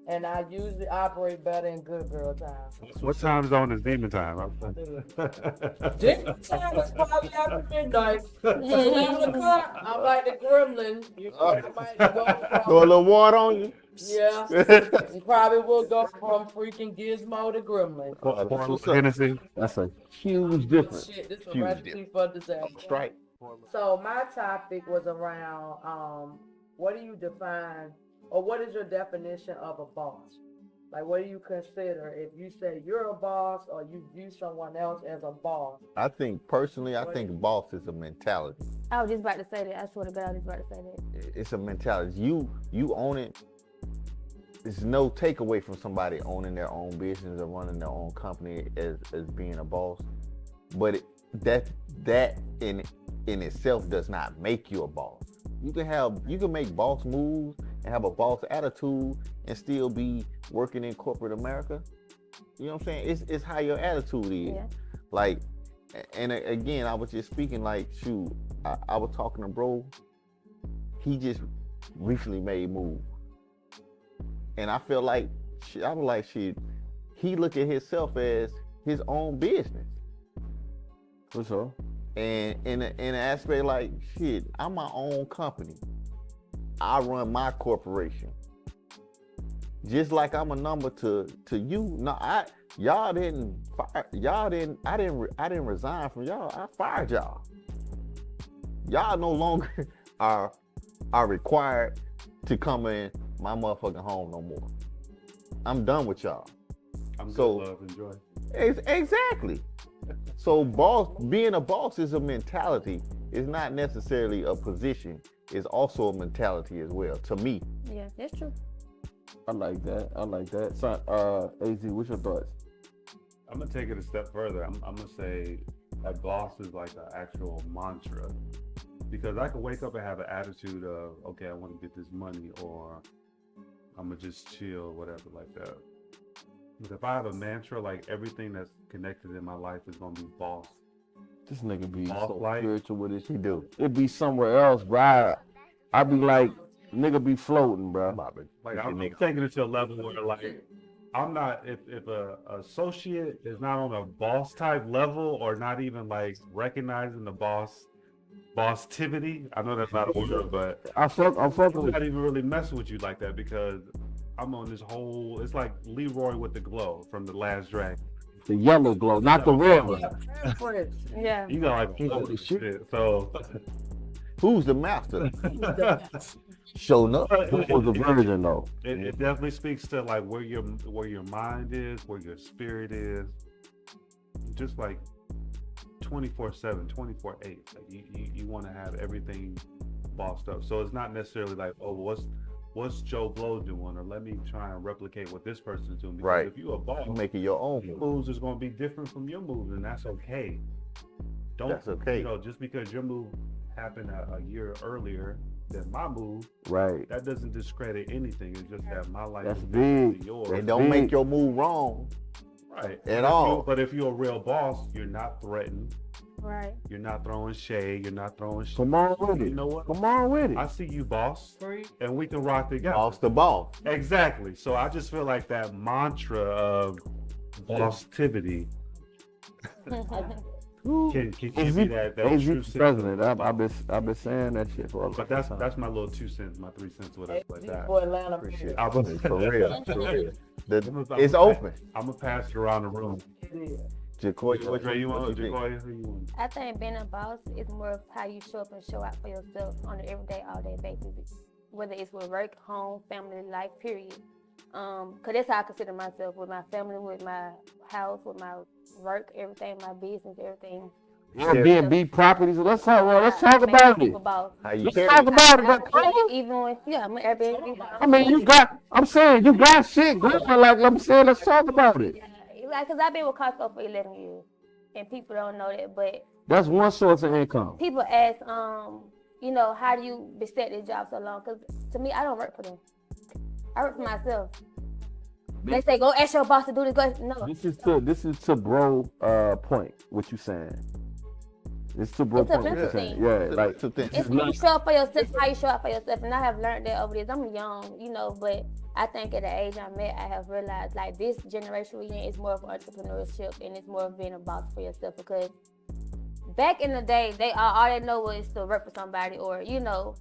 And I usually operate better in good girl time.
what time zone is demon time?
Demon time is probably after midnight. 11 o'clock, I'm like the gremlin. You might go
Throw a
from,
little water on you.
yeah. You probably will go from freaking Gizmo to gremlin.
What's up?
Hennessy.
That's a huge difference.
Shit, this is a
Huge
recipe
difference.
for disaster.
Strike.
So my topic was around what do you define, or what is your definition of a boss? Like, what do you consider if you say you're a boss or you view someone else as a boss?
I think personally, I think boss is a mentality.
I was just about to say that. I swear to God, I was just about to say that.
It's a mentality. You own it. There's no takeaway from somebody owning their own business or running their own company as being a boss. But that in itself does not make you a boss. You can make boss moves and have a boss attitude and still be working in corporate America. You know what I'm saying? It's how your attitude is.
Yeah.
Like, and again, I was just speaking like, shoot, I was talking to bro. He just recently made move. And I feel like, I was like, shit, he look at himself as his own business.
For sure.
And in an aspect like, shit, I'm my own company. I run my corporation. Just like I'm a number to you. No, I didn't resign from y'all. I fired y'all. Y'all no longer are required to come in my motherfucking home no more. I'm done with y'all.
I'm good,
So-
love, enjoy.
Exactly. So being a boss is a mentality. It's not necessarily a position. It's also a mentality as well, to me.
Yeah, that's true.
I like that. So, AZ, what's your thoughts?
I'm gonna take it a step further. I'm gonna say a boss is like an actual mantra, because I could wake up and have an attitude of, okay, I want to get this money, or I'm gonna just chill, whatever, like that. But if I have a mantra, like everything that's connected in my life is gonna be boss.
This nigga be
Off
so
light.
spiritual with his
He do.
It be somewhere else, bro. I be like, nigga be floating, bro.
Like I'm taking it to a level where, like, I'm not, if a associate is not on a boss type level, or not even like recognizing the bosstivity. I know that's not a word, but
I'm fucking
I'm
with
not even really messing with you like that, because I'm on this whole, it's like Leroy with the glow from The Last Dragon.
the yellow glow, not the red one.
Yeah.
You got like, holy shit. So
Who's the master? Showing up.
What was the version though?
it definitely speaks to like where your mind is, where your spirit is. Just like 24/7, 24/8. Like you want to have everything bossed up. So it's not necessarily like, oh, what's Joe Blow doing, or let me try and replicate what this person's doing. Because
Right.
if you're a boss,
You make it your own.
your moves is going to be different from your moves, and that's okay.
That's okay.
You know, just because your move happened a year earlier than my move,
Right.
that doesn't discredit anything. It's just that my life
That's
is different
big.
than yours.
And don't make your move wrong.
Right.
At all.
But if you're a real boss, you're not threatened.
Right.
You're not throwing shade. You're not throwing shit.
Come on with it.
You know what?
Come on with it.
I see you, boss,
Free.
and we can rock together.
Boss to boss.
Exactly. So I just feel like that mantra of bosstivity can give me that true sense.
President. I've been saying that shit for a long
But
time.
that's my little 2 cents, my 3 cents, whatever like
These
that.
for Atlanta.
Appreciate it.
I was-
For real. For real.
I'm
It's
a-
open.
I'm gonna pass it around the room.
It is.
Jacoy,
What Dre, you
what
want?
think?
Jacoy, who you want?
I think being a boss is more of how you show up and show out for yourself on an everyday, all day basis. Whether it's with work, home, family, life, period. Cause that's how I consider myself with my family, with my house, with my work, everything, my business, everything.
Airbnb properties. Let's talk
I make
about
people
it.
boss.
How you
Let's
carry
talk
it?
about it.
Even when, I'm an Airbnb.
I mean, I'm saying you got shit going. Like I'm saying, let's talk about it.
Like, cause I've been with Costco for 11 years, and people don't know that, but
That's one source of income.
people ask, you know, how do you beset this job so long? Cause to me, I don't work for them. I work for myself. They say go ask your boss to do this. Go, no,
This is to bro point. What you saying? It's to bro
It's a
point. What you
mental
saying?
thing.
Yeah, like
Two things.
it's how you show up for yourself, how you show up for yourself, and I have learned that over this. I'm young, you know, but I think at the age I'm at, I have realized like this generation we're in is more of entrepreneurship and it's more of being a boss for yourself. Because back in the day, all they know was to work for somebody, or you know,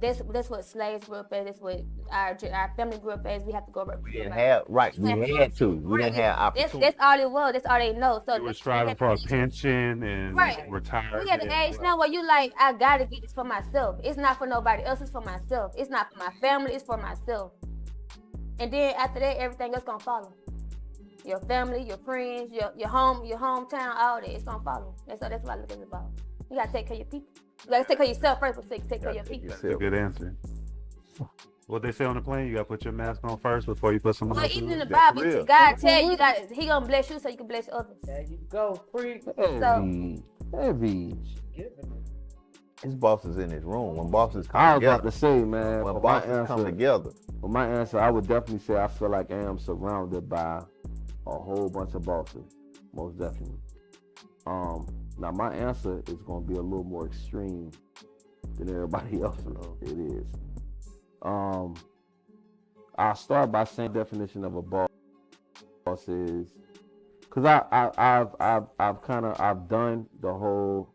that's what slaves grew up as. That's what our family grew up as. We have to go work for
We didn't
somebody.
have We had to. We didn't have opportunity.
That's all it was. That's all they know. So
You were striving for a pension and
Right.
retirement.
we at the age now where you like, I gotta get this for myself. It's not for nobody else. It's for myself. It's not for my family. It's for myself. And then after that, everything else gonna follow. Your family, your friends, your hometown, all that. It's gonna follow. And so that's what I look at it about. You gotta take care of your people. You gotta take care of yourself first, but take care of your people.
That's a good answer. What they say on the plane, you gotta put your mask on first before you put some
Well,
else
even in the
That's
Bible,
real.
God tell you, He gonna bless you so you can bless others.
There you go. Free.
heavy.
Giving it.
His boss is in his room. When bosses
I
come
was about
together,
to say, man.
when
For
bosses come together,
my answer, I would definitely say I feel like I am surrounded by a whole bunch of bosses, most definitely. Now my answer is gonna be a little more extreme than everybody else's. It is. I'll start by saying the definition of a boss is, cause I've done the whole,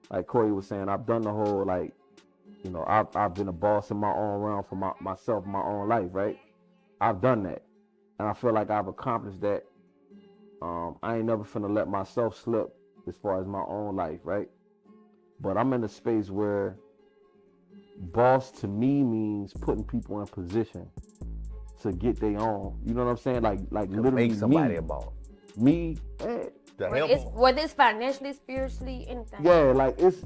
like Corey was saying, I've done the whole, like, you know, I've been a boss in my own realm for myself, my own life, right? I've done that, and I feel like I've accomplished that. I ain't never finna let myself slip as far as my own life, right? But I'm in a space where boss to me means putting people in position to get their own. You know what I'm saying? Like
to
literally
make somebody a
me,
boss.
me.
To help them.
Whether it's financially, spiritually, anything.
Yeah, like it's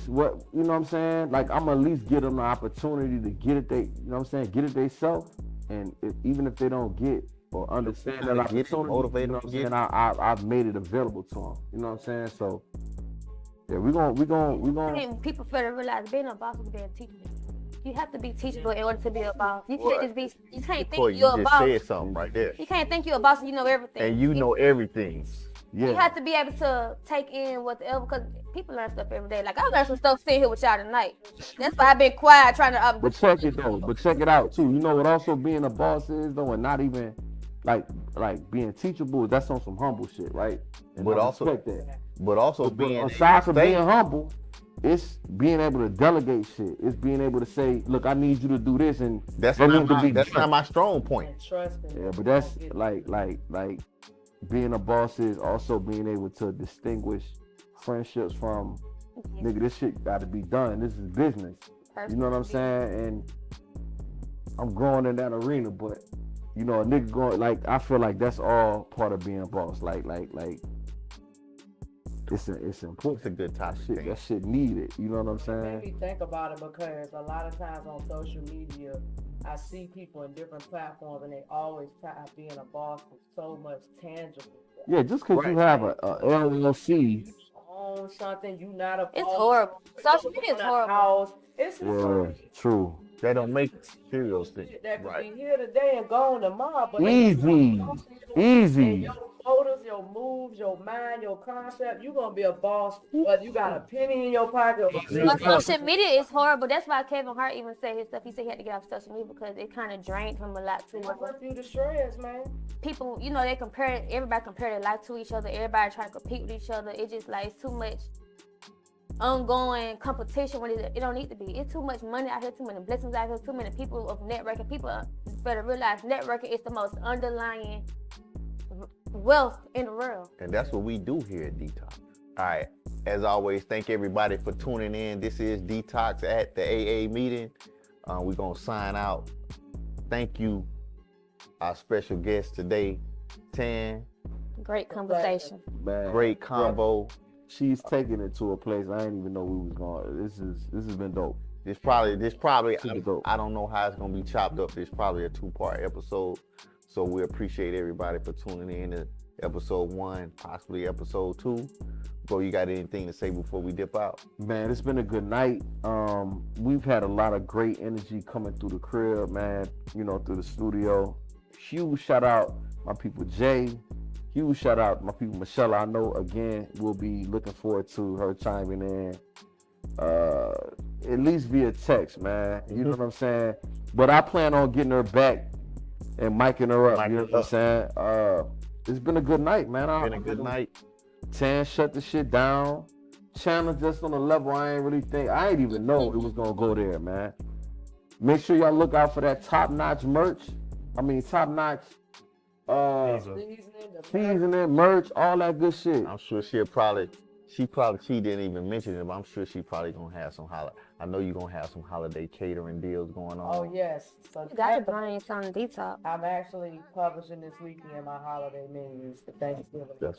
what, you know what I'm saying? Like I'm at least give them the opportunity to get it, they, you know what I'm saying, get it they self, and even if they don't get or understand that
Get it,
opportunity,
motivate
you know
them
what I'm
to get
saying, I've made it available to them. You know what I'm saying? So yeah, we
I think people fail to realize being a boss is being teachable. You have to be teachable in order to be a boss. You can't just be. You can't
Boy,
think
you
you're a
just
boss.
said something right there.
You can't think you're a boss and you know everything.
And you know everything.
You
yeah.
have to be able to take in whatever, because people learn stuff every day. Like I learned some stuff sitting here with y'all tonight. That's why I've been quiet trying to.
But check it though. But check it out too. You know what also being a boss is though, and not even like being teachable. That's on some humble shit, right? And
But
I
also-
respect that.
But also
But
being
aside from being
stable.
humble, it's being able to delegate shit. It's being able to say, look, I need you to do this, and
That's
that
not
needs to
my,
be
that's
done.
not my strong point.
And trusting.
Yeah, but that's like being a boss is also being able to distinguish friendships from nigga, this shit got to be done. This is business. You know what I'm saying? And I'm growing in that arena, but you know, a nigga going, like, I feel like that's all part of being a boss. Like it's important.
It's a good topic.
Shit, that shit needed. You know what I'm
It
saying?
made me think about it because a lot of times on social media, I see people in different platforms and they always tie being a boss with so much tangible.
Yeah, just because you
Right.
have a LLC,
You own something, you not a
It's
boss.
horrible. Social
You
media is
own a
horrible.
house. It's
yeah,
so
true.
That don't make serious things.
shit that could
Right.
be here today and gone tomorrow. But
Easy.
and
Easy.
your motives, your moves, your mind, your concept, you're gonna be a boss. Whether you got a penny in your pocket or
But social media is horrible. That's why Kevin Hart even said his stuff. He said he had to get off social media because it kind of drained him a lot too.
what you the shreds, man.
People, you know, everybody compare their life to each other. Everybody trying to compete with each other. It's just like it's too much ongoing competition when it don't need to be. It's too much money out here, too many blessings out here, too many people of networking. People better realize networking is the most underlying wealth in the world.
And that's what we do here at Detox. All right. As always, thank everybody for tuning in. This is Detox at the AA meeting. We're going to sign out. Thank you, our special guest today, Tan.
Great conversation.
Man,
Great combo.
she's taking it to a place I didn't even know we was going. This has been dope.
This probably
Super dope.
I don't know how it's going to be chopped up. It's probably a 2-part episode. So we appreciate everybody for tuning in to episode 1, possibly episode 2. Bro, you got anything to say before we dip out?
Man, it's been a good night. We've had a lot of great energy coming through the crib, man, you know, through the studio. Huge shout out my people Jay. Huge shout out my people Michelle. I know, again, we'll be looking forward to her chiming in, at least via text, man. You know what I'm saying? But I plan on getting her back and micing her up. You know what I'm saying? It's been a good night, man.
Been a good night.
Tan shut the shit down. Channel just on a level I ain't even know it was gonna go there, man. Make sure y'all look out for that top-notch merch. I mean, top-notch seasoning, merch, all that good shit.
I'm sure she didn't even mention it, but I'm sure she probably gonna have some I know you're gonna have some holiday catering deals going on.
Oh yes. So
You got to bring some detox.
I'm actually publishing this weekend my holiday menus for Thanksgiving.
That's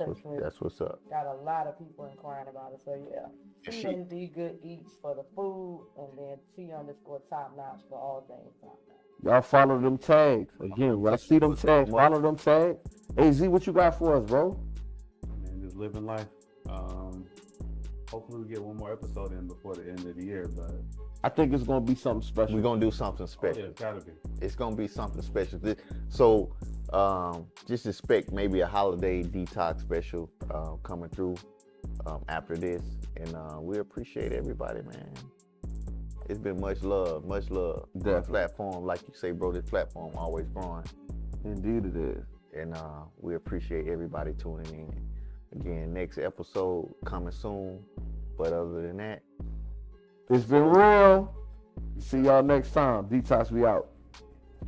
what's up.
Got a lot of people inquiring about it. So yeah. TND Good Eats for the food, and then T_top notch for all things top notch.
Y'all follow them tags. Again, y'all see them tags, follow them tags. AZ, what you got for us, bro?
Man, just living life. Hopefully we get one more episode in before the end of the year, but
I think it's gonna be something special.
We're gonna do something
yeah,
special.
it's gotta be.
It's gonna be something special. So just expect maybe a holiday detox special coming through after this. And we appreciate everybody, man. It's been much love. The platform, like you say, bro, this platform always growing.
Indeed it is.
And we appreciate everybody tuning in. Again, next episode coming soon. But other than that,
It's been real. See y'all next time. Detox, we out.